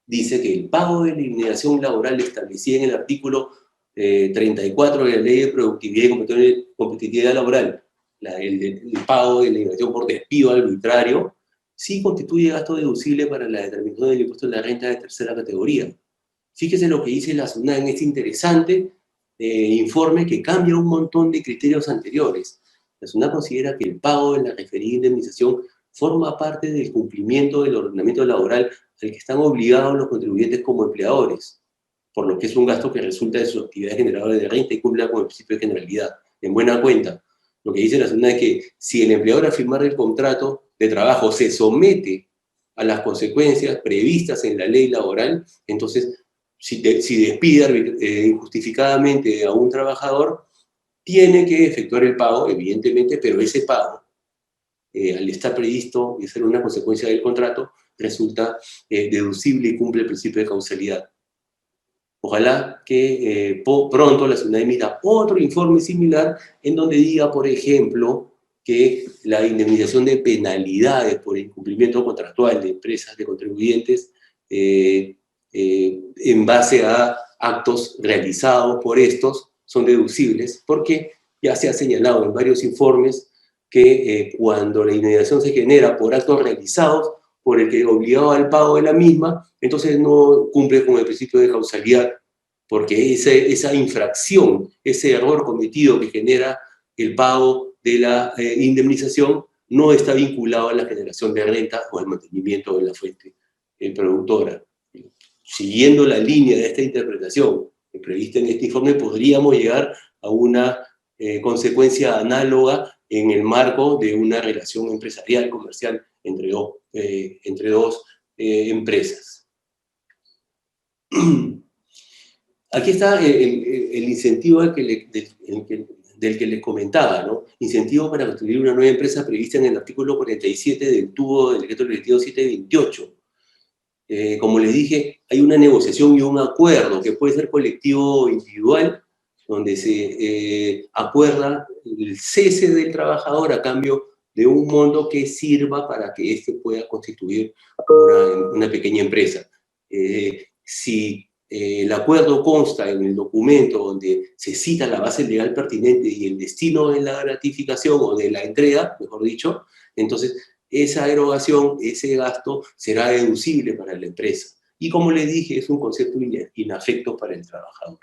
dice que el pago de la indemnización laboral establecida en el artículo 34 de la Ley de Productividad y Competitividad Laboral, el pago de la indemnización por despido arbitrario, sí constituye gasto deducible para la determinación del impuesto de la renta de tercera categoría. Fíjese lo que dice la SUNAT en este interesante informe que cambia un montón de criterios anteriores. La SUNAT considera que el pago de la referida indemnización forma parte del cumplimiento del ordenamiento laboral al que están obligados los contribuyentes como empleadores, por lo que es un gasto que resulta de sus actividades generadoras de renta y cumple con el principio de generalidad. En buena cuenta, lo que dice la SUNAT es que si el empleador al firmar el contrato de trabajo se somete a las consecuencias previstas en la ley laboral, entonces si despide injustificadamente a un trabajador, tiene que efectuar el pago, evidentemente, pero ese pago, al estar previsto y ser una consecuencia del contrato, resulta deducible y cumple el principio de causalidad. Ojalá que pronto la SUNAT emita otro informe similar en donde diga, por ejemplo, que la indemnización de penalidades por incumplimiento contractual de empresas, de contribuyentes, en base a actos realizados por estos, son deducibles, porque ya se ha señalado en varios informes que cuando la indemnización se genera por actos realizados por el que obligaba al pago de la misma, entonces no cumple con el principio de causalidad, porque esa infracción, ese error cometido que genera el pago de la indemnización no está vinculado a la generación de renta o al mantenimiento de la fuente productora. siguiendo la línea de esta interpretación prevista en este informe, podríamos llegar a una consecuencia análoga en el marco de una relación empresarial, comercial, entre dos empresas. Aquí está el incentivo del que les comentaba, ¿no? Incentivo para construir una nueva empresa prevista en el artículo 47 del tubo del decreto legislativo 728. Como les dije, hay una negociación y un acuerdo que puede ser colectivo o individual, donde se acuerda el cese del trabajador a cambio de un monto que sirva para que éste pueda constituir una pequeña empresa. Si el acuerdo consta en el documento donde se cita la base legal pertinente y el destino de la gratificación o de la entrega, mejor dicho, entonces esa erogación, ese gasto, será deducible para la empresa. Y como les dije, es un concepto inafecto para el trabajador.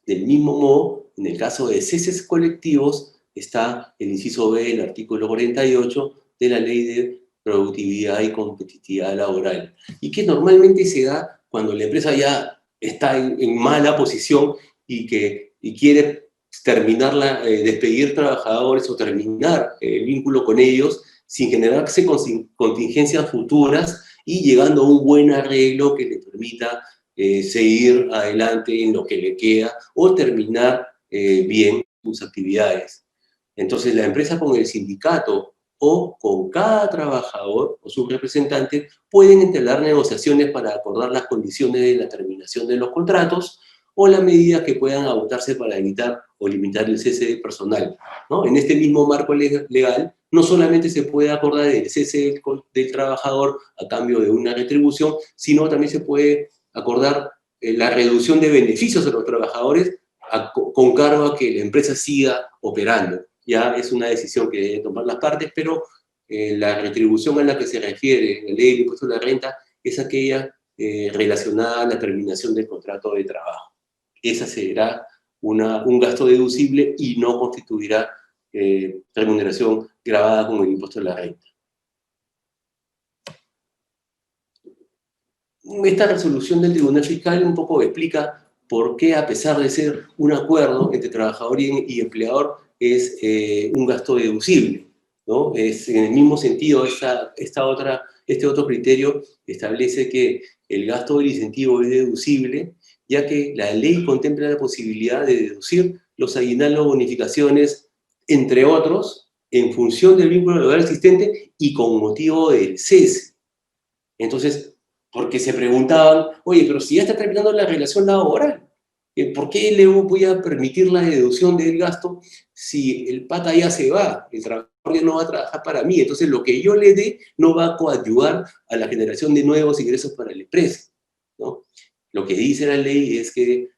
Del mismo modo, en el caso de ceses colectivos, está el inciso B del artículo 48 de la Ley de Productividad y Competitividad Laboral, y que normalmente se da cuando la empresa ya está en mala posición y quiere terminar despedir trabajadores o terminar el vínculo con ellos sin generarse contingencias futuras y llegando a un buen arreglo que le permita seguir adelante en lo que le queda o terminar bien sus actividades. Entonces la empresa con el sindicato o con cada trabajador o su representante pueden entablar negociaciones para acordar las condiciones de la terminación de los contratos o las medidas que puedan adoptarse para evitar o limitar el cese de personal, ¿no? En este mismo marco legal, no solamente se puede acordar el cese del trabajador a cambio de una retribución, sino también se puede acordar la reducción de beneficios a los trabajadores con cargo a que la empresa siga operando. Ya es una decisión que deben tomar las partes, pero la retribución a la que se refiere la ley del impuesto a la renta es aquella relacionada a la terminación del contrato de trabajo. Esa será un gasto deducible y no constituirá remuneración gravada con el impuesto a la renta. Esta resolución del Tribunal Fiscal un poco explica por qué, a pesar de ser un acuerdo entre trabajador y empleador, es un gasto deducible, ¿no? Es, en el mismo sentido, este otro criterio establece que el gasto del incentivo es deducible, ya que la ley contempla la posibilidad de deducir los aguinaldos, bonificaciones, entre otros, en función del vínculo laboral existente y con motivo del cese. Entonces, porque se preguntaban, oye, pero si ya está terminando la relación laboral, ¿por qué le voy a permitir la deducción del gasto si el pata ya se va? El trabajador ya no va a trabajar para mí, entonces lo que yo le dé no va a coadyuvar a la generación de nuevos ingresos para la empresa, ¿no? Lo que dice la ley es que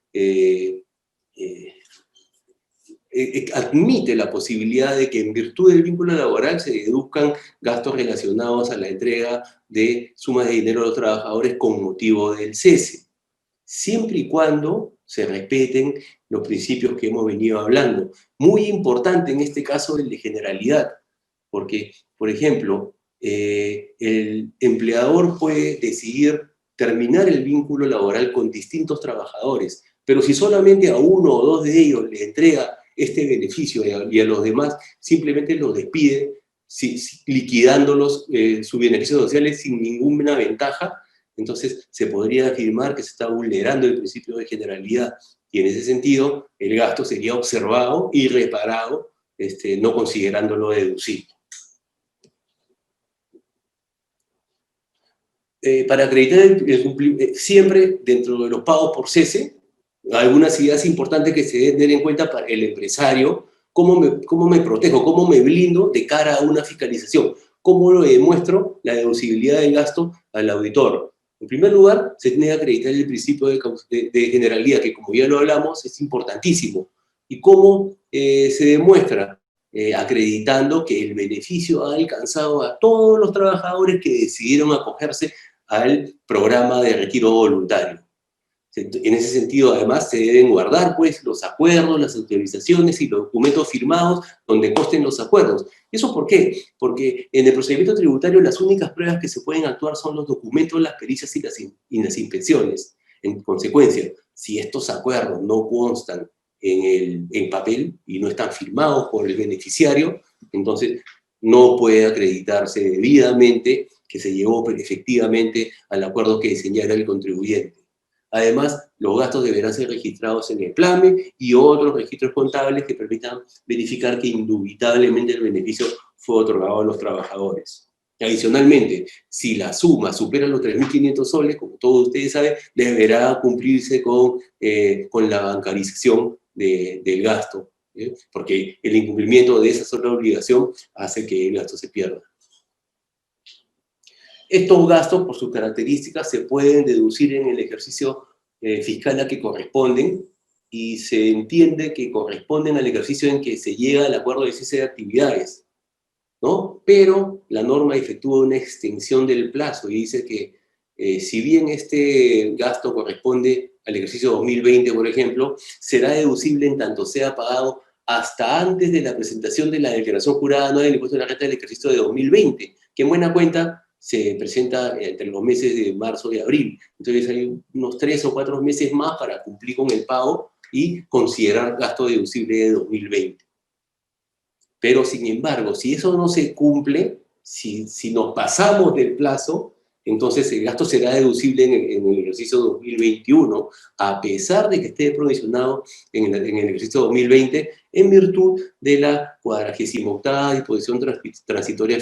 admite la posibilidad de que en virtud del vínculo laboral se deduzcan gastos relacionados a la entrega de sumas de dinero a los trabajadores con motivo del cese, siempre y cuando se respeten los principios que hemos venido hablando. Muy importante en este caso el de generalidad, porque, por ejemplo, el empleador puede decidir terminar el vínculo laboral con distintos trabajadores, pero si solamente a uno o dos de ellos le entrega este beneficio y a los demás simplemente los despide, liquidándolos sus beneficios sociales sin ninguna ventaja, entonces se podría afirmar que se está vulnerando el principio de generalidad, y en ese sentido el gasto sería observado y reparado, no considerándolo deducible. Para acreditar siempre dentro de los pagos por cese, algunas ideas importantes que se deben tener en cuenta para el empresario: cómo me protejo, cómo me blindo de cara a una fiscalización, cómo lo demuestro la deducibilidad del gasto al auditor. En primer lugar, se tiene que acreditar el principio de generalidad, que como ya lo hablamos, es importantísimo. ¿Y cómo se demuestra? Acreditando que el beneficio ha alcanzado a todos los trabajadores que decidieron acogerse al programa de retiro voluntario. En ese sentido, además, se deben guardar pues, los acuerdos, las autorizaciones y los documentos firmados donde consten los acuerdos. ¿Eso por qué? Porque en el procedimiento tributario las únicas pruebas que se pueden actuar son los documentos, las pericias y las inspecciones. En consecuencia, si estos acuerdos no constan en papel y no están firmados por el beneficiario, entonces no puede acreditarse debidamente que se llegó efectivamente al acuerdo que señala el contribuyente. Además, los gastos deberán ser registrados en el PLAME y otros registros contables que permitan verificar que indubitablemente el beneficio fue otorgado a los trabajadores. Adicionalmente, si la suma supera los 3.500 soles, como todos ustedes saben, deberá cumplirse con la bancarización del gasto, porque el incumplimiento de esa sola obligación hace que el gasto se pierda. Estos gastos, por sus características, se pueden deducir en el ejercicio fiscal a que corresponden y se entiende que corresponden al ejercicio en que se llega al acuerdo de cese de actividades, ¿no? Pero la norma efectúa una extensión del plazo y dice que si bien este gasto corresponde al ejercicio 2020, por ejemplo, será deducible en tanto sea pagado hasta antes de la presentación de la declaración jurada anual del impuesto de la renta del ejercicio de 2020, que en buena cuenta se presenta entre los meses de marzo y abril. Entonces hay unos 3 o 4 meses más para cumplir con el pago y considerar gasto deducible de 2020. Pero, sin embargo, si eso no se cumple, si nos pasamos del plazo, entonces el gasto será deducible en el ejercicio 2021, a pesar de que esté provisionado en el ejercicio 2020, en virtud de la 48ª disposición transitoria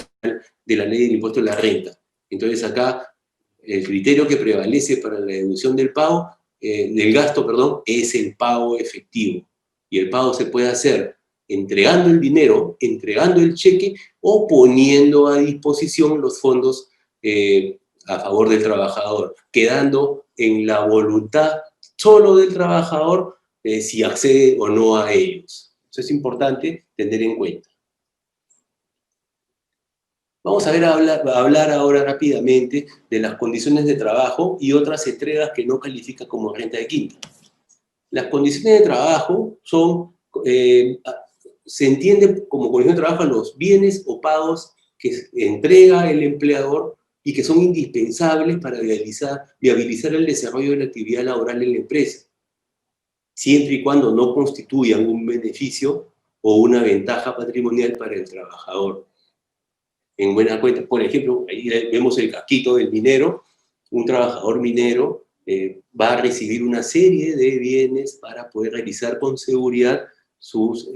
de la ley del impuesto de la renta. Entonces acá el criterio que prevalece para la deducción del pago, del gasto, perdón, es el pago efectivo. Y el pago se puede hacer entregando el dinero, entregando el cheque o poniendo a disposición los fondos a favor del trabajador, quedando en la voluntad solo del trabajador si accede o no a ellos. Eso es importante tener en cuenta. Vamos a hablar ahora rápidamente de las condiciones de trabajo y otras entregas que no califican como renta de quinta. Las condiciones de trabajo son, se entiende como condición de trabajo a los bienes o pagos que entrega el empleador y que son indispensables para viabilizar el desarrollo de la actividad laboral en la empresa, siempre y cuando no constituyan un beneficio o una ventaja patrimonial para el trabajador. En buena cuenta, por ejemplo, ahí vemos el casquito del minero. Un trabajador minero va a recibir una serie de bienes para poder realizar con seguridad sus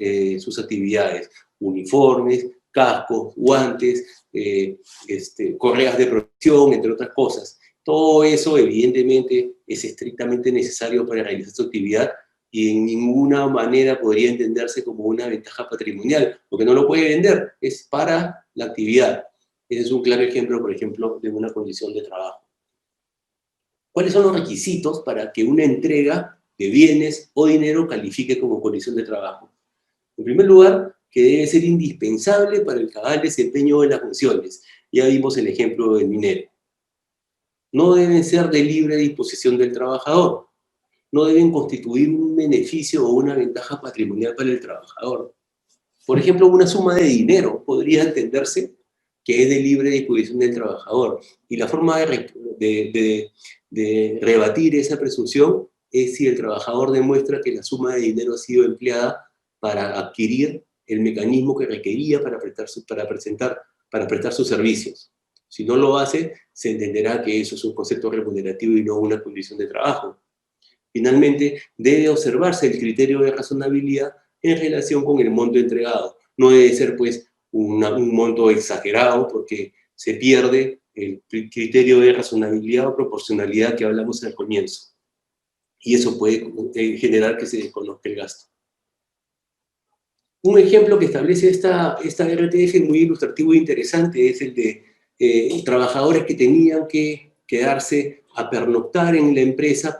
actividades, uniformes, cascos, guantes, correas de protección, entre otras cosas. Todo eso, evidentemente, es estrictamente necesario para realizar su actividad y en ninguna manera podría entenderse como una ventaja patrimonial, porque no lo puede vender, es para la actividad. Ese es un claro ejemplo, por ejemplo, de una condición de trabajo. ¿Cuáles son los requisitos para que una entrega de bienes o dinero califique como condición de trabajo? En primer lugar, que debe ser indispensable para el cabal desempeño de las funciones. Ya vimos el ejemplo del minero. No deben ser de libre disposición del trabajador. No deben constituir un beneficio o una ventaja patrimonial para el trabajador. Por ejemplo, una suma de dinero podría entenderse que es de libre disposición del trabajador. Y la forma de rebatir esa presunción es si el trabajador demuestra que la suma de dinero ha sido empleada para adquirir el mecanismo que requería para prestar sus servicios. Si no lo hace, se entenderá que eso es un concepto remunerativo y no una condición de trabajo. Finalmente, debe observarse el criterio de razonabilidad en relación con el monto entregado. No debe ser, pues, un monto exagerado porque se pierde el criterio de razonabilidad o proporcionalidad que hablamos al comienzo. Y eso puede generar que se desconozca el gasto. Un ejemplo que establece esta RTF muy ilustrativo e interesante es el de trabajadores que tenían que quedarse a pernoctar en la empresa,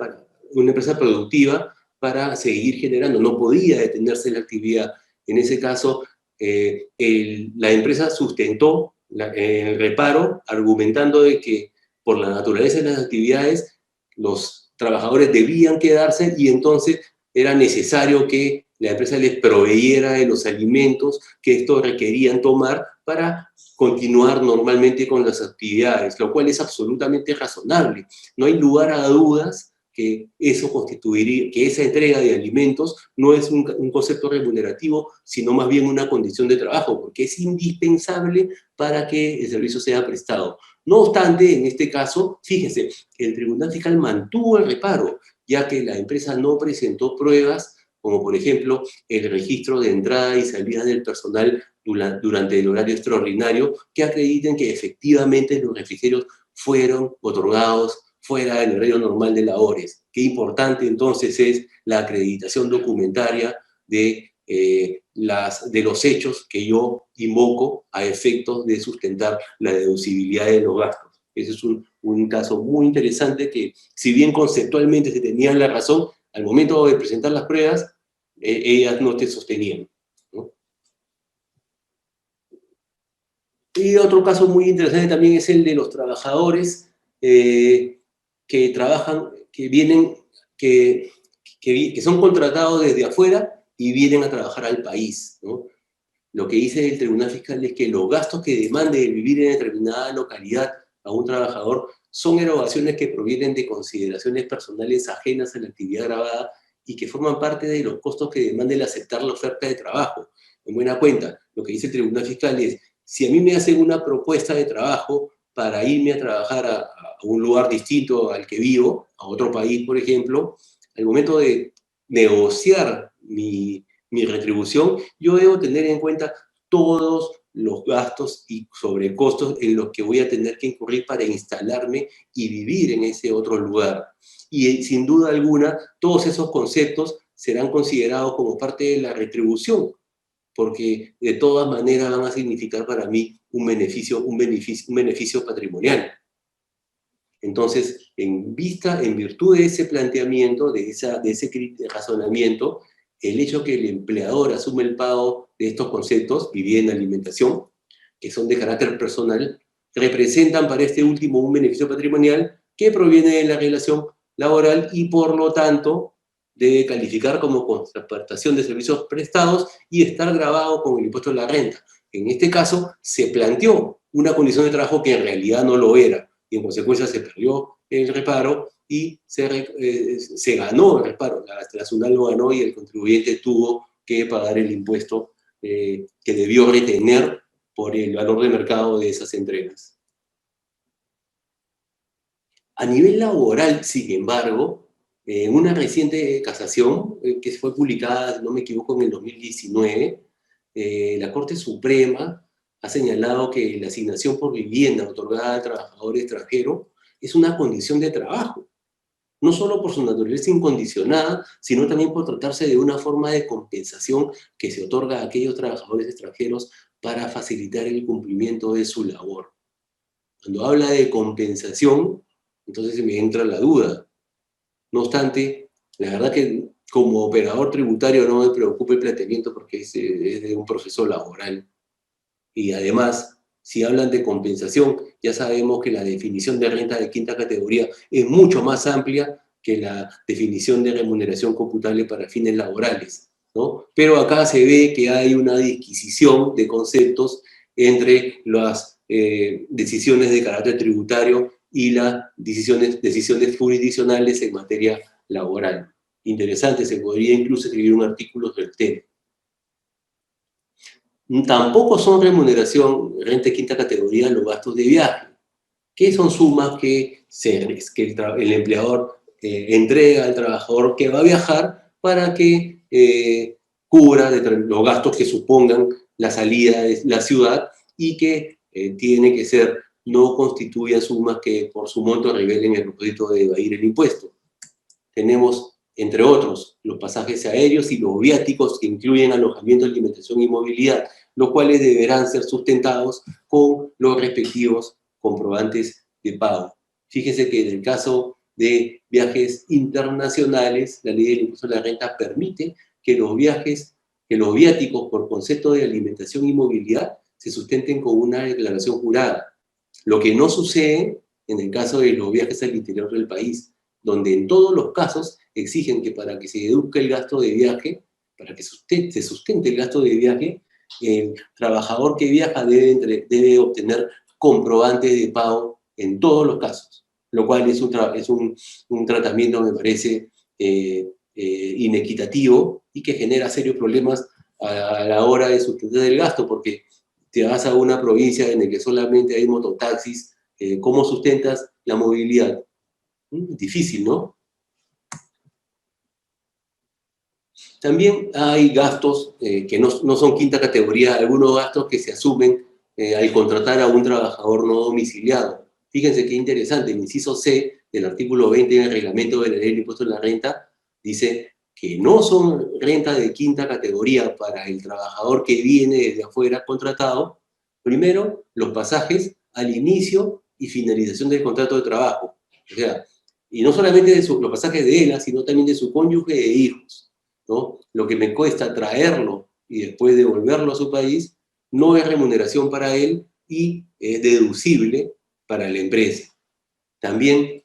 una empresa productiva, para seguir generando. No podía detenerse la actividad. En ese caso, la empresa sustentó el reparo argumentando de que por la naturaleza de las actividades, los trabajadores debían quedarse y entonces era necesario que la empresa les proveyera de los alimentos que estos requerían tomar para continuar normalmente con las actividades, lo cual es absolutamente razonable. No hay lugar a dudas que eso constituiría, que esa entrega de alimentos no es un concepto remunerativo, sino más bien una condición de trabajo, porque es indispensable para que el servicio sea prestado. No obstante, en este caso, fíjense, el Tribunal Fiscal mantuvo el reparo, ya que la empresa no presentó pruebas, como por ejemplo el registro de entrada y salida del personal durante el horario extraordinario, que acrediten que efectivamente los refrigerios fueron otorgados fuera del horario normal de labores. Qué importante entonces es la acreditación documentaria de los hechos que yo invoco a efectos de sustentar la deducibilidad de los gastos. Ese es un caso muy interesante que, si bien conceptualmente se tenían la razón, al momento de presentar las pruebas, ellas no te sostenían, ¿no? Y otro caso muy interesante también es el de los trabajadores que trabajan, que vienen, que son contratados desde afuera y vienen a trabajar al país, ¿no? Lo que dice el Tribunal Fiscal es que los gastos que demande el vivir en determinada localidad a un trabajador son erogaciones que provienen de consideraciones personales ajenas a la actividad grabada y que forman parte de los costos que demande el aceptar la oferta de trabajo. En buena cuenta, lo que dice el Tribunal Fiscal es, si a mí me hacen una propuesta de trabajo para irme a trabajar a un lugar distinto al que vivo, a otro país, por ejemplo, al momento de negociar mi retribución, yo debo tener en cuenta todos los gastos y sobrecostos en los que voy a tener que incurrir para instalarme y vivir en ese otro lugar. Y sin duda alguna, todos esos conceptos serán considerados como parte de la retribución, porque de todas maneras van a significar para mí un beneficio patrimonial. Entonces, en virtud de ese planteamiento, de ese razonamiento, el hecho que el empleador asume el pago de estos conceptos, vivienda, alimentación, que son de carácter personal, representan para este último un beneficio patrimonial que proviene de la relación laboral y por lo tanto debe calificar como contraprestación de servicios prestados y estar grabado con el impuesto de la renta. En este caso, se planteó una condición de trabajo que en realidad no lo era, y en consecuencia se perdió el reparo y se ganó el reparo. La SUNAT lo ganó y el contribuyente tuvo que pagar el impuesto que debió retener por el valor de mercado de esas entregas. A nivel laboral, sin embargo, en una reciente casación que fue publicada, si no me equivoco, en el 2019, la Corte Suprema ha señalado que la asignación por vivienda otorgada al trabajador extranjero es una condición de trabajo, no solo por su naturaleza incondicionada, sino también por tratarse de una forma de compensación que se otorga a aquellos trabajadores extranjeros para facilitar el cumplimiento de su labor. Cuando habla de compensación, entonces me entra la duda. No obstante, la verdad que como operador tributario no me preocupa el planteamiento porque es de un proceso laboral. Y además, si hablan de compensación, ya sabemos que la definición de renta de quinta categoría es mucho más amplia que la definición de remuneración computable para fines laborales, ¿no? Pero acá se ve que hay una disquisición de conceptos entre las decisiones de carácter tributario y las decisiones jurisdiccionales en materia laboral. Interesante, se podría incluso escribir un artículo sobre el tema. Tampoco son remuneración, renta de quinta categoría, los gastos de viaje, que son sumas que el empleador entrega al trabajador que va a viajar para que cubra los gastos que supongan la salida de la ciudad y que tiene que ser, no constituyan sumas que por su monto revelen el propósito de evadir el impuesto. Tenemos, entre otros, los pasajes aéreos y los viáticos que incluyen alojamiento, alimentación y movilidad, los cuales deberán ser sustentados con los respectivos comprobantes de pago. Fíjense que en el caso de viajes internacionales, la ley del impuesto a la renta permite que los viáticos por concepto de alimentación y movilidad se sustenten con una declaración jurada. Lo que no sucede en el caso de los viajes al interior del país, donde en todos los casos exigen que para que se deduzca el gasto de viaje, para que se sustente el gasto de viaje, el trabajador que viaja debe obtener comprobantes de pago en todos los casos, lo cual es un tratamiento, me parece, inequitativo y que genera serios problemas a la hora de sustentar el gasto, porque te vas a una provincia en la que solamente hay mototaxis, ¿cómo sustentas la movilidad? Difícil, ¿no? También hay gastos que no son quinta categoría, algunos gastos que se asumen al contratar a un trabajador no domiciliado. Fíjense qué interesante, el inciso C del artículo 20 del reglamento de la ley del impuesto a la renta dice que no son renta de quinta categoría para el trabajador que viene desde afuera contratado. Primero, los pasajes al inicio y finalización del contrato de trabajo. O sea, y no solamente los pasajes de él, sino también de su cónyuge e hijos, ¿no? Lo que me cuesta traerlo y después devolverlo a su país no es remuneración para él y es deducible para la empresa. También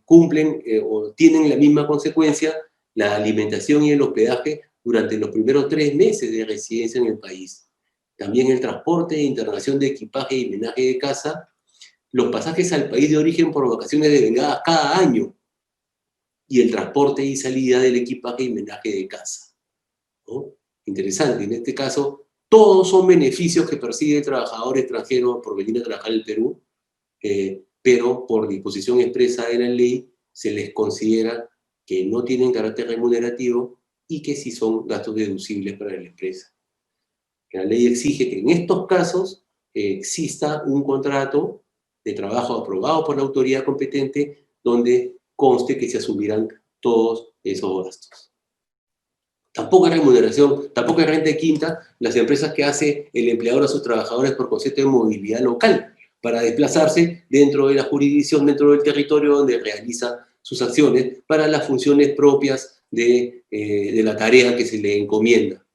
cumplen o tienen la misma consecuencia la alimentación y el hospedaje durante los primeros 3 meses de residencia en el país. También el transporte e internación de equipaje y menaje de casa, los pasajes al país de origen por vacaciones devengadas cada año, y el transporte y salida del equipaje y menaje de casa, ¿no? Interesante, en este caso, todos son beneficios que percibe el trabajador extranjero por venir a trabajar en el Perú, pero por disposición expresa de la ley se les considera que no tienen carácter remunerativo y que sí son gastos deducibles para la empresa. La ley exige que en estos casos exista un contrato de trabajo aprobado por la autoridad competente donde conste que se asumirán todos esos gastos. Tampoco hay remuneración, tampoco hay renta de quinta las empresas que hace el empleador a sus trabajadores por concepto de movilidad local, para desplazarse dentro de la jurisdicción, dentro del territorio donde realiza sus acciones, para las funciones propias de la tarea que se le encomienda.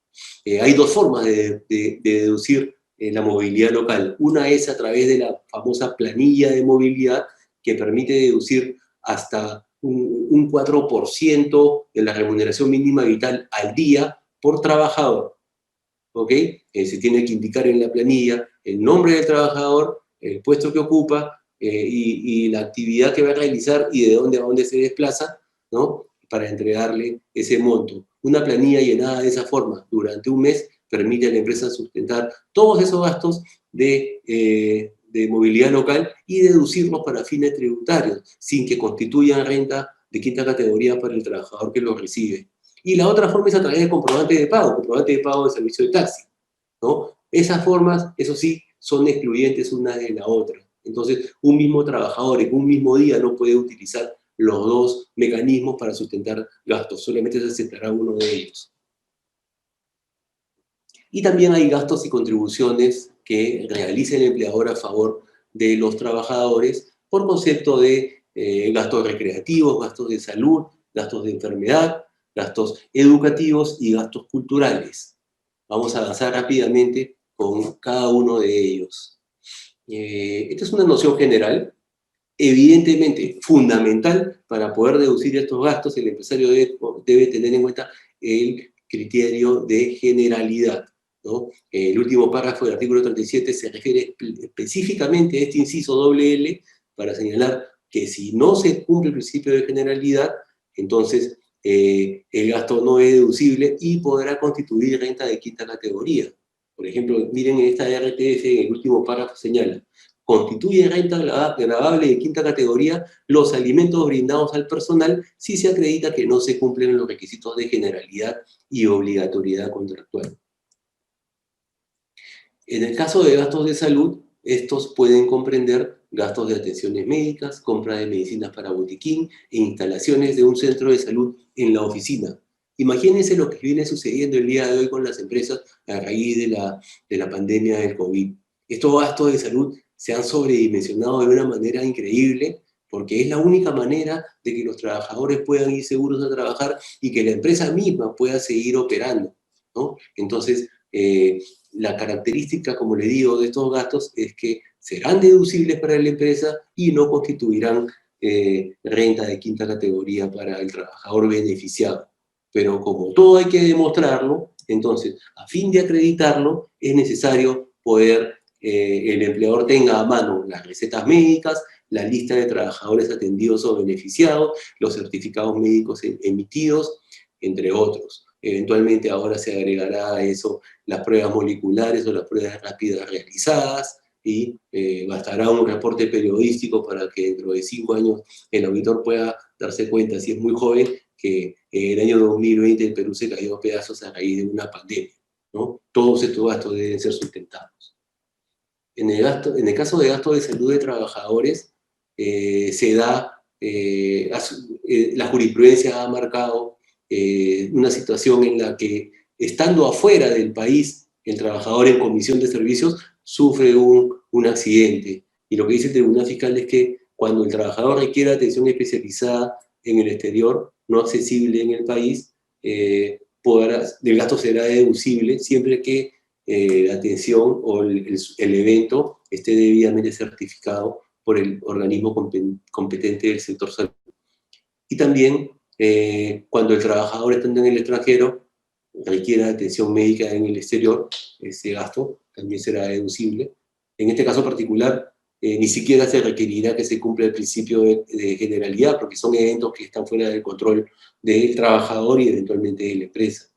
Hay dos formas de deducir la movilidad local. Una es a través de la famosa planilla de movilidad, que permite deducir hasta un 4% de la remuneración mínima vital al día por trabajador. ¿Ok? Se tiene que indicar en la planilla el nombre del trabajador, el puesto que ocupa y la actividad que va a realizar y de dónde a dónde se desplaza, ¿no? Para entregarle ese monto. Una planilla llenada de esa forma durante un mes permite a la empresa sustentar todos esos gastos de movilidad local y deducirlos para fines tributarios, sin que constituyan renta de quinta categoría para el trabajador que lo recibe. Y la otra forma es a través de comprobante de pago de servicio de taxi, ¿no? Esas formas, eso sí, son excluyentes una de la otra. Entonces, un mismo trabajador en un mismo día no puede utilizar los dos mecanismos para sustentar gastos, solamente se aceptará uno de ellos. Y también hay gastos y contribuciones que realiza el empleador a favor de los trabajadores por concepto de gastos recreativos, gastos de salud, gastos de enfermedad, gastos educativos y gastos culturales. Vamos a avanzar rápidamente con cada uno de ellos. Esta es una noción general, evidentemente fundamental para poder deducir estos gastos. El empresario debe tener en cuenta el criterio de generalidad, ¿no? El último párrafo del artículo 37 se refiere específicamente a este inciso doble L para señalar que si no se cumple el principio de generalidad, entonces el gasto no es deducible y podrá constituir renta de quinta categoría. Por ejemplo, miren en esta RTF, en el último párrafo señala: constituye renta gravable de quinta categoría los alimentos brindados al personal si se acredita que no se cumplen los requisitos de generalidad y obligatoriedad contractual. En el caso de gastos de salud, estos pueden comprender gastos de atenciones médicas, compra de medicinas para botiquín e instalaciones de un centro de salud en la oficina. Imagínense lo que viene sucediendo el día de hoy con las empresas a raíz de la pandemia del COVID. Estos gastos de salud se han sobredimensionado de una manera increíble porque es la única manera de que los trabajadores puedan ir seguros a trabajar y que la empresa misma pueda seguir operando, ¿no? Entonces, la característica, como le digo, de estos gastos es que serán deducibles para la empresa y no constituirán renta de quinta categoría para el trabajador beneficiado. Pero como todo hay que demostrarlo, entonces, a fin de acreditarlo, es necesario poder, el empleador tenga a mano las recetas médicas, la lista de trabajadores atendidos o beneficiados, los certificados médicos emitidos, entre otros. Eventualmente ahora se agregará a eso las pruebas moleculares o las pruebas rápidas realizadas, y bastará un reporte periodístico para que dentro de 5 años el auditor pueda darse cuenta, si es muy joven, que en el año 2020 el Perú se cayó a pedazos a raíz de una pandemia, ¿no? Todos estos gastos deben ser sustentados. En el caso de gastos de salud de trabajadores, se da, la jurisprudencia ha marcado una situación en la que, estando afuera del país, el trabajador en comisión de servicios sufre un accidente. Y lo que dice el Tribunal Fiscal es que cuando el trabajador requiere atención especializada en el exterior, no accesible en el país, el gasto será deducible siempre que la atención o el evento esté debidamente certificado por el organismo competente del sector salud. Y también, cuando el trabajador estando en el extranjero requiera atención médica en el exterior, ese gasto también será deducible. En este caso particular, ni siquiera se requerirá que se cumpla el principio de generalidad, porque son eventos que están fuera del control del trabajador y eventualmente de la empresa.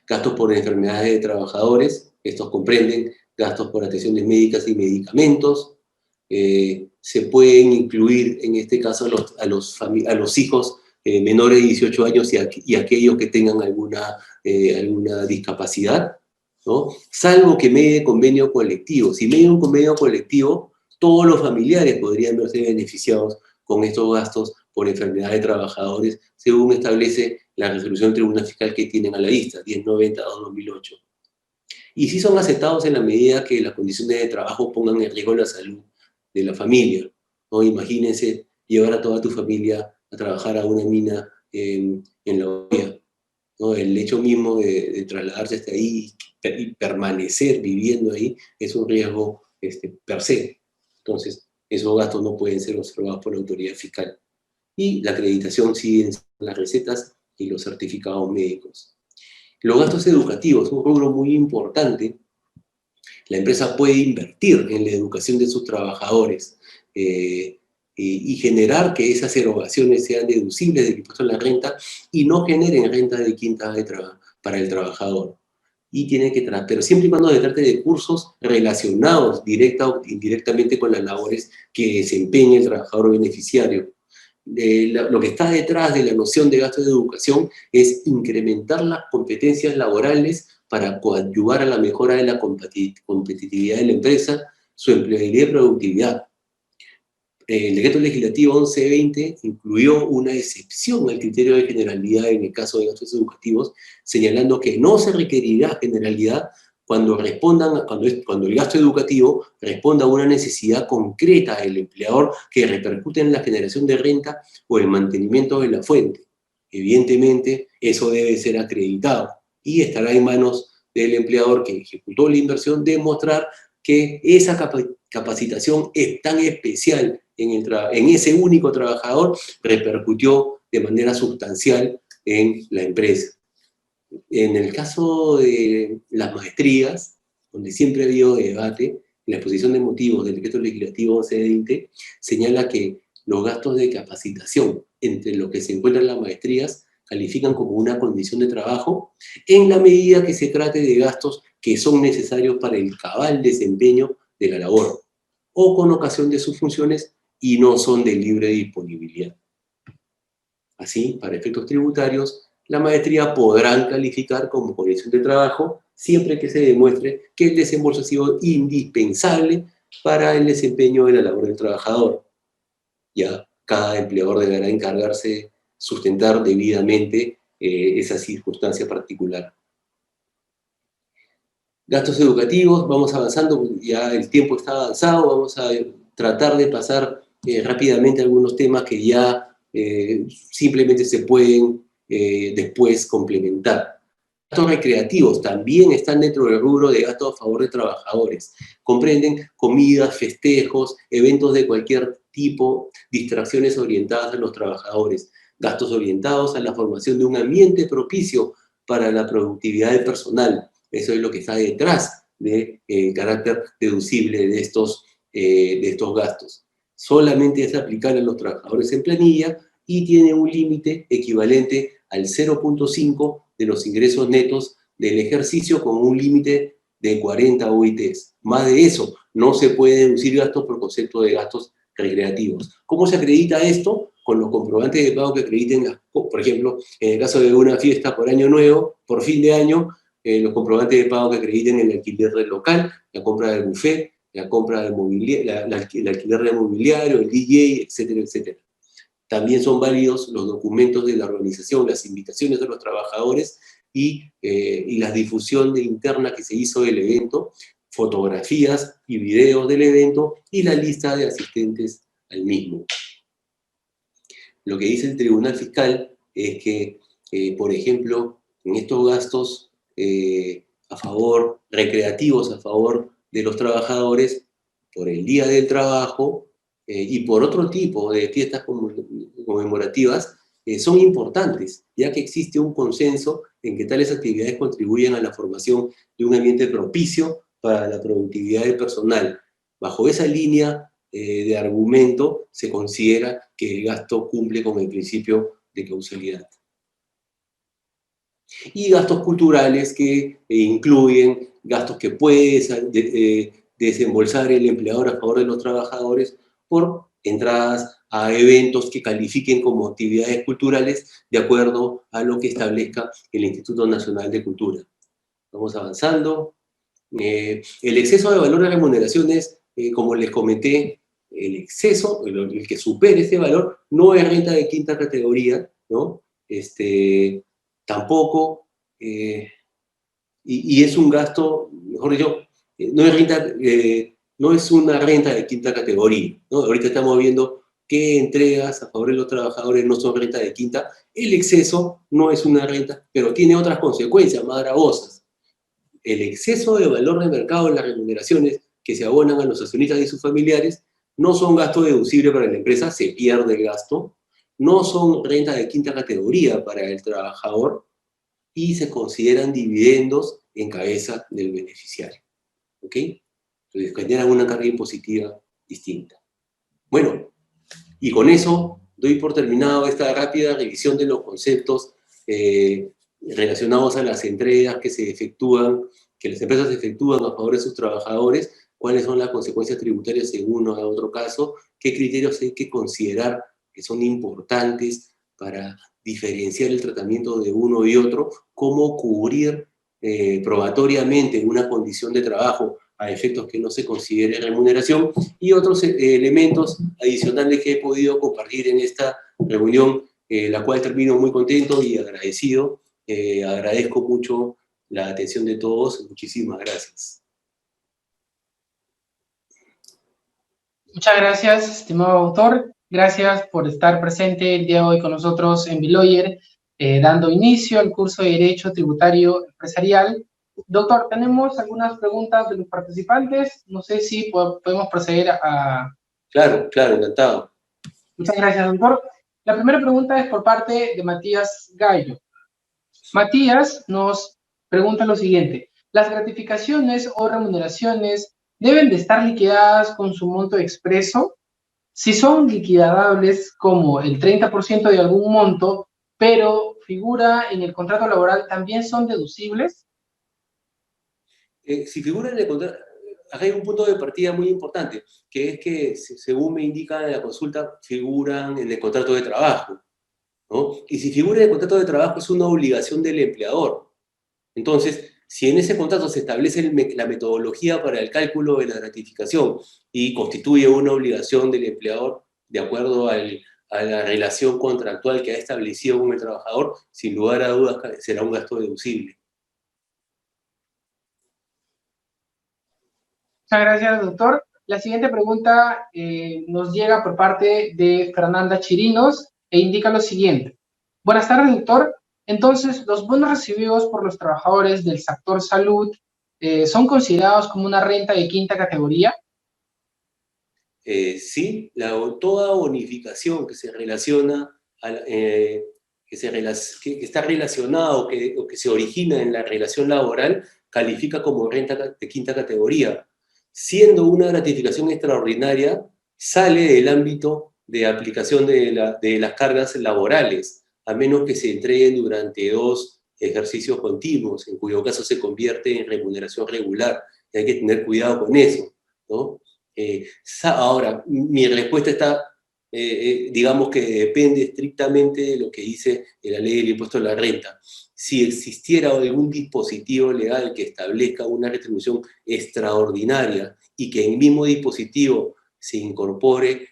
Gastos por enfermedades de trabajadores, estos comprenden gastos por atenciones médicas y medicamentos. Se pueden incluir en este caso a los hijos menores de 18 años y aquellos que tengan alguna discapacidad, ¿no? Salvo que medie convenio colectivo. Si medie un convenio colectivo, todos los familiares podrían verse beneficiados con estos gastos por enfermedad de trabajadores, según establece la resolución del Tribunal Fiscal que tienen a la vista, 1090/2008. Y sí son aceptados en la medida que las condiciones de trabajo pongan en riesgo la salud de la familia, ¿no? Imagínense llevar a toda tu familia a trabajar a una mina en la olla, ¿no? El hecho mismo de trasladarse hasta ahí y permanecer viviendo ahí es un riesgo per se. Entonces, esos gastos no pueden ser observados por la autoridad fiscal. Y la acreditación siguen las recetas y los certificados médicos. Los gastos educativos, un rubro muy importante. La empresa puede invertir en la educación de sus trabajadores y generar que esas erogaciones sean deducibles del impuesto a la renta y no generen renta de quinta para el trabajador. Y tiene que pero siempre y cuando se trate de cursos relacionados directa o indirectamente con las labores que desempeña el trabajador beneficiario. Lo que está detrás de la noción de gasto de educación es incrementar las competencias laborales para coadyuvar a la mejora de la competitividad de la empresa, su empleabilidad y productividad. El decreto legislativo 1120 incluyó una excepción al criterio de generalidad en el caso de gastos educativos, señalando que no se requerirá generalidad cuando el gasto educativo responda a una necesidad concreta del empleador que repercute en la generación de renta o el mantenimiento de la fuente. Evidentemente, eso debe ser acreditado y estará en manos del empleador que ejecutó la inversión demostrar que esa capacitación es tan especial en ese único trabajador, repercutió de manera sustancial en la empresa. En el caso de las maestrías, donde siempre ha habido debate, la exposición de motivos del decreto legislativo 1120 señala que los gastos de capacitación entre los que se encuentran las maestrías califican como una condición de trabajo en la medida que se trate de gastos que son necesarios para el cabal desempeño de la labor o con ocasión de sus funciones y no son de libre disponibilidad. Así, para efectos tributarios, la maestría podrán calificar como condición de trabajo siempre que se demuestre que el desembolso ha sido indispensable para el desempeño de la labor del trabajador. Ya cada empleador deberá encargarse de sustentar debidamente esa circunstancia particular. Gastos educativos, vamos avanzando, ya el tiempo está avanzado, vamos a tratar de pasar rápidamente algunos temas que ya simplemente se pueden después complementar. Gastos recreativos también están dentro del rubro de gastos a favor de trabajadores. Comprenden comidas, festejos, eventos de cualquier tipo distracciones orientadas a los trabajadores, gastos orientados a la formación de un ambiente propicio para la productividad del personal. Eso es lo que está detrás del carácter deducible de estos gastos. Solamente es aplicable a los trabajadores en planilla y tiene un límite equivalente al 0.5 de los ingresos netos del ejercicio con un límite de 40 UITs. Más de eso, no se puede deducir gastos por concepto de gastos recreativos. ¿Cómo se acredita esto? Con los comprobantes de pago que acrediten, por ejemplo, en el caso de una fiesta por año nuevo, por fin de año, los comprobantes de pago que acrediten el alquiler del local, la compra del buffet, la compra del mobiliario, el alquiler del mobiliario, el DJ, etcétera, etcétera. También son válidos los documentos de la organización, las invitaciones de los trabajadores y la difusión interna que se hizo del evento, fotografías y videos del evento y la lista de asistentes al mismo. Lo que dice el Tribunal Fiscal es que, por ejemplo, en estos gastos recreativos a favor de los trabajadores, por el Día del Trabajo y por otro tipo de fiestas conmemorativas, son importantes, ya que existe un consenso en que tales actividades contribuyen a la formación de un ambiente propicio para la productividad del personal. Bajo esa línea de argumento se considera que el gasto cumple con el principio de causalidad. Y gastos culturales que incluyen gastos que puede desembolsar el empleador a favor de los trabajadores por entradas a eventos que califiquen como actividades culturales de acuerdo a lo que establezca el Instituto Nacional de Cultura. Vamos avanzando. El exceso de valor de remuneraciones, como les comenté, el exceso, el que supere este valor, no es renta de quinta categoría, ¿no? Tampoco, y es un gasto, mejor dicho, no es una renta de quinta categoría, ¿no? Ahorita estamos viendo qué entregas a favor de los trabajadores no son renta de quinta. El exceso no es una renta, pero tiene otras consecuencias más gravosas. El exceso de valor de mercado en las remuneraciones que se abonan a los accionistas y sus familiares no son gasto deducible para la empresa, se pierde el gasto, no son renta de quinta categoría para el trabajador y se consideran dividendos en cabeza del beneficiario. ¿Ok? Entonces generan una carga impositiva distinta. Bueno, y con eso doy por terminado esta rápida revisión de los conceptos relacionados a las entregas que se efectúan, que las empresas efectúan a favor de sus trabajadores, cuáles son las consecuencias tributarias en uno o otro caso, qué criterios hay que considerar que son importantes para diferenciar el tratamiento de uno y otro, cómo cubrir probatoriamente una condición de trabajo a efectos que no se considere remuneración, y otros elementos adicionales que he podido compartir en esta reunión, la cual termino muy contento y agradecido. Agradezco mucho la atención de todos. Muchísimas gracias. Muchas gracias, estimado autor. Gracias por estar presente el día de hoy con nosotros en BeLawyer, dando inicio al curso de Derecho Tributario Empresarial. Doctor, tenemos algunas preguntas de los participantes. No sé si podemos proceder a... Claro, encantado. Muchas gracias, doctor. La primera pregunta es por parte de Matías Gallo. Matías nos pregunta lo siguiente: ¿las gratificaciones o remuneraciones deben de estar liquidadas con su monto expreso? Si son liquidables como el 30% de algún monto, pero figura en el contrato laboral, ¿también son deducibles? Si figura en el contrato, acá hay un punto de partida muy importante, que es que, según me indica en la consulta, figuran en el contrato de trabajo, ¿no? Y si figura en el contrato de trabajo es una obligación del empleador. Entonces, si en ese contrato se establece la metodología para el cálculo de la gratificación y constituye una obligación del empleador de acuerdo a la relación contractual que ha establecido con el trabajador, sin lugar a dudas será un gasto deducible. Muchas gracias, doctor. La siguiente pregunta nos llega por parte de Fernanda Chirinos e indica lo siguiente. Buenas tardes, doctor. Entonces, ¿los bonos recibidos por los trabajadores del sector salud son considerados como una renta de quinta categoría? Sí, toda bonificación que se relaciona, que está relacionado o que se origina en la relación laboral, califica como renta de quinta categoría. Siendo una gratificación extraordinaria, sale del ámbito de aplicación de las cargas laborales, a menos que se entreguen durante 2 ejercicios continuos, en cuyo caso se convierte en remuneración regular. Y hay que tener cuidado con eso, ¿no? Ahora, mi respuesta está, digamos que depende estrictamente de lo que dice la ley del impuesto a la renta. Si existiera algún dispositivo legal que establezca una retribución extraordinaria y que en el mismo dispositivo se incorpore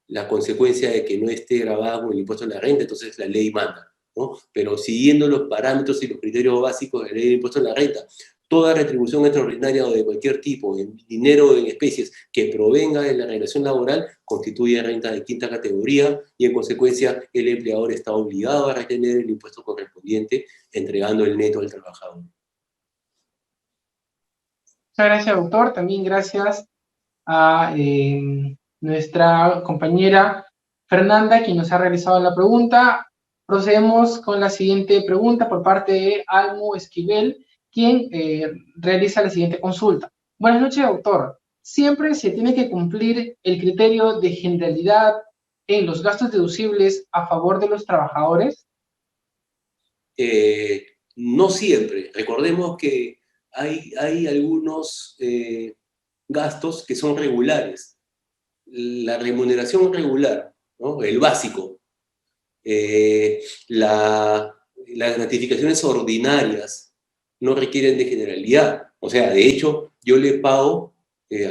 la consecuencia de que no esté grabada con el impuesto a la renta, entonces la ley manda, ¿no? Pero siguiendo los parámetros y los criterios básicos de la ley del impuesto a la renta, toda retribución extraordinaria o de cualquier tipo, en dinero o en especies, que provenga de la relación laboral, constituye renta de quinta categoría y en consecuencia el empleador está obligado a retener el impuesto correspondiente, entregando el neto al trabajador. Muchas gracias, doctor. También gracias a nuestra compañera Fernanda, quien nos ha realizado la pregunta. Procedemos con la siguiente pregunta por parte de Almo Esquivel, quien realiza la siguiente consulta. Buenas noches, doctor. ¿Siempre se tiene que cumplir el criterio de generalidad en los gastos deducibles a favor de los trabajadores? No siempre. Recordemos que hay algunos gastos que son regulares. La remuneración regular, ¿no? El básico, las gratificaciones ordinarias no requieren de generalidad. O sea, de hecho, yo le pago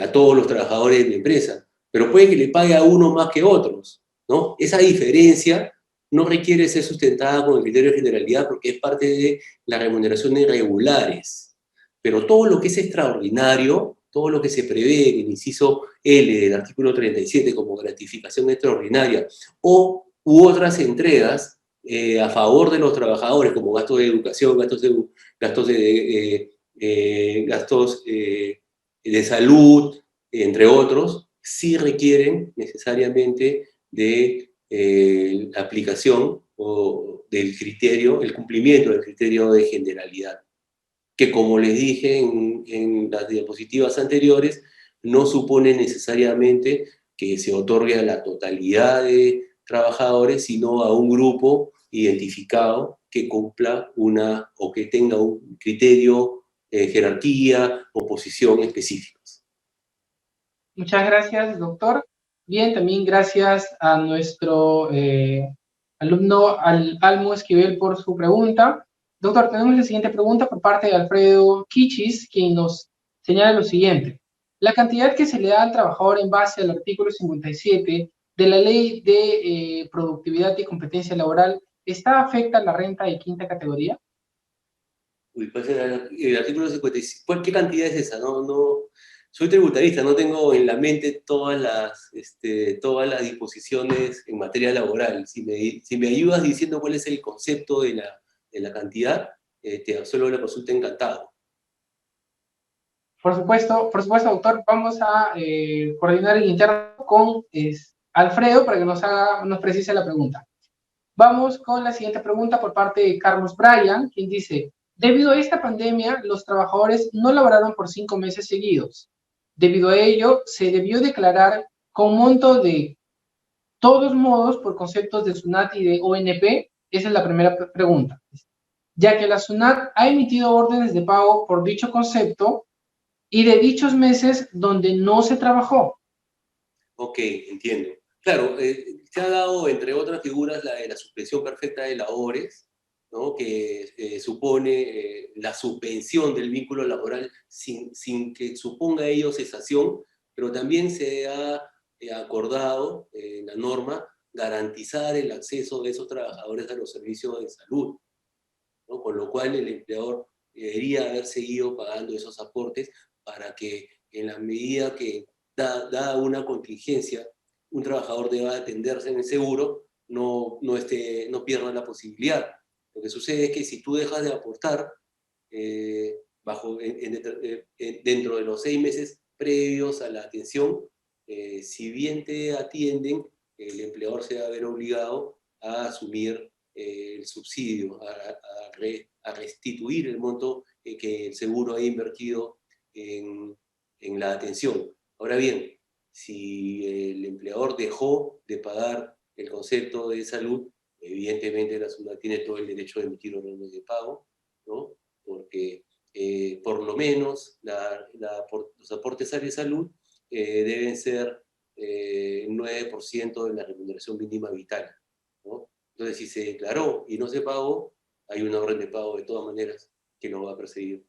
a todos los trabajadores de mi empresa, pero puede que le pague a uno más que otros, ¿no? Esa diferencia no requiere ser sustentada con el criterio de generalidad porque es parte de las remuneraciones regulares. Pero todo lo que es extraordinario, todo lo que se prevé en el inciso L del artículo 37 como gratificación extraordinaria u otras entregas a favor de los trabajadores, como gastos de educación, gastos de salud, entre otros, sí requieren necesariamente de la aplicación o del criterio, el cumplimiento del criterio de generalidad, que como les dije en las diapositivas anteriores, no supone necesariamente que se otorgue a la totalidad de trabajadores, sino a un grupo identificado que cumpla o que tenga un criterio, jerarquía o posición específicos. Muchas gracias, doctor. Bien, también gracias a nuestro alumno Almo Esquivel por su pregunta. Doctor, tenemos la siguiente pregunta por parte de Alfredo Kichis, quien nos señala lo siguiente. La cantidad que se le da al trabajador en base al artículo 57 de la Ley de Productividad y Competencia Laboral, ¿está afecta a la renta de quinta categoría? Uy, pues el artículo 55, ¿qué cantidad es esa? Soy tributarista, no tengo en la mente todas las disposiciones en materia laboral. Si me ayudas diciendo cuál es el concepto de la cantidad, te absuelvo la consulta encantado. Por supuesto, doctor, vamos a coordinar el interno con Alfredo para que nos precise la pregunta. Vamos con la siguiente pregunta por parte de Carlos Bryan, quien dice, debido a esta pandemia, los trabajadores no laboraron por 5 meses seguidos. Debido a ello, se debió declarar con monto de todos modos por conceptos de SUNAT y de ONP. Esa es la primera pregunta. Ya que la SUNAT ha emitido órdenes de pago por dicho concepto y de dichos meses donde no se trabajó. Ok, entiendo. Claro, se ha dado, entre otras figuras, la de la suspensión perfecta de labores, ¿no? Que supone la suspensión del vínculo laboral sin que suponga ello cesación, pero también se ha acordado en la norma garantizar el acceso de esos trabajadores a los servicios de salud, ¿no? Con lo cual el empleador debería haber seguido pagando esos aportes para que en la medida que da una contingencia, un trabajador deba atenderse en el seguro, no pierda la posibilidad. Lo que sucede es que si tú dejas de aportar dentro de los 6 meses previos a la atención, si bien te atienden, el empleador se va a ver obligado a asumir el subsidio, a restituir el monto que el seguro ha invertido en la atención. Ahora bien, si el empleador dejó de pagar el concepto de salud, evidentemente la SUNAT tiene todo el derecho de emitir órdenes de pago, ¿no? Porque por lo menos los aportes a la salud deben ser el 9% de la remuneración mínima vital, ¿no? Entonces, si se declaró y no se pagó, hay una orden de pago de todas maneras que nos va a perseguir.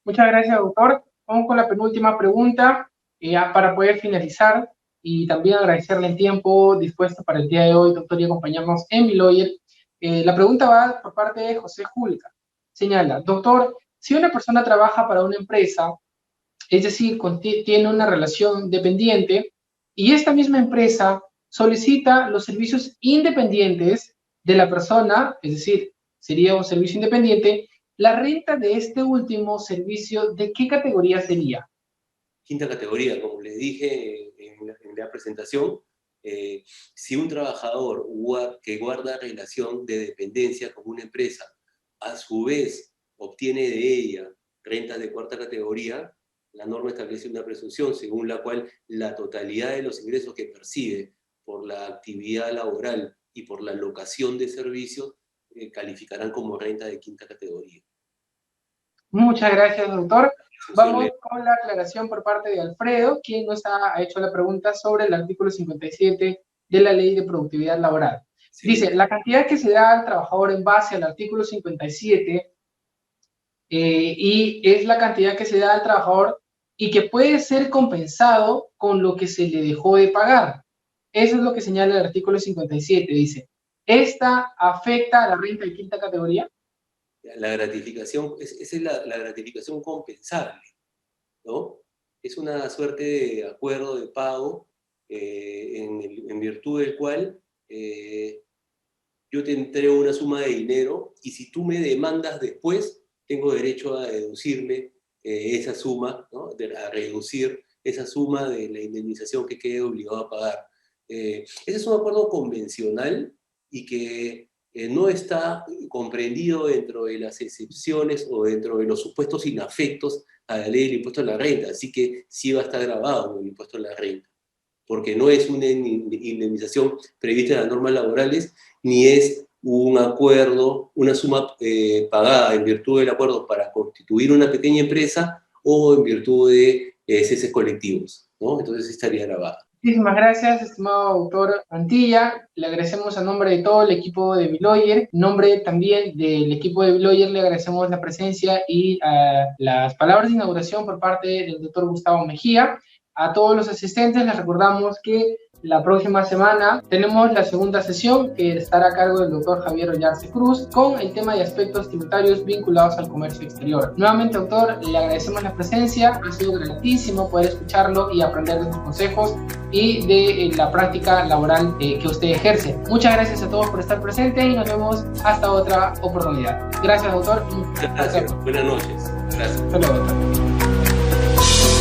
Muchas gracias, doctor. Vamos con la penúltima pregunta para poder finalizar y también agradecerle el tiempo dispuesto para el día de hoy, doctor, y acompañarnos en Biloyer. La pregunta va por parte de José Julca. Señala, doctor, si una persona trabaja para una empresa, es decir, tiene una relación dependiente, y esta misma empresa solicita los servicios independientes de la persona, es decir, sería un servicio independiente, la renta de este último servicio, ¿de qué categoría sería? Quinta categoría, como les dije en la presentación, si un trabajador que guarda relación de dependencia con una empresa, a su vez obtiene de ella rentas de cuarta categoría, la norma establece una presunción según la cual la totalidad de los ingresos que percibe por la actividad laboral y por la locación de servicios calificarán como renta de quinta categoría. Muchas gracias, doctor. Vamos con la aclaración por parte de Alfredo, quien nos ha hecho la pregunta sobre el artículo 57 de la Ley de Productividad Laboral. Sí. Dice, la cantidad que se da al trabajador en base al artículo 57 y es la cantidad que se da al trabajador y que puede ser compensado con lo que se le dejó de pagar. Eso es lo que señala el artículo 57. Dice, ¿esta afecta a la renta de quinta categoría? La gratificación, esa es la gratificación compensable, ¿no? Es una suerte de acuerdo de pago en virtud del cual yo te entrego una suma de dinero y si tú me demandas después, tengo derecho a deducirme esa suma, ¿no? A reducir esa suma de la indemnización que quede obligado a pagar. Ese es un acuerdo convencional y que no está comprendido dentro de las excepciones o dentro de los supuestos inafectos a la ley del impuesto a la renta, así que sí va a estar grabado en el impuesto a la renta, porque no es una indemnización prevista en las normas laborales, ni es un acuerdo, una suma pagada en virtud del acuerdo para constituir una pequeña empresa o en virtud de ceses colectivos, ¿no? Entonces estaría grabado. Muchísimas gracias, estimado doctor Mantilla. Le agradecemos a nombre de todo el equipo de Biloyer. En nombre también del equipo de Biloyer le agradecemos la presencia y las palabras de inauguración por parte del doctor Gustavo Mejía. A todos los asistentes les recordamos que la próxima semana tenemos la segunda sesión que estará a cargo del doctor Javier Ollarse Cruz con el tema de aspectos tributarios vinculados al comercio exterior. Nuevamente, doctor, le agradecemos la presencia. Ha sido gratísimo poder escucharlo y aprender de sus consejos y de la práctica laboral que usted ejerce. Muchas gracias a todos por estar presentes y nos vemos hasta otra oportunidad. Gracias, doctor. Gracias. Buenas noches. Gracias. Hasta luego, doctor.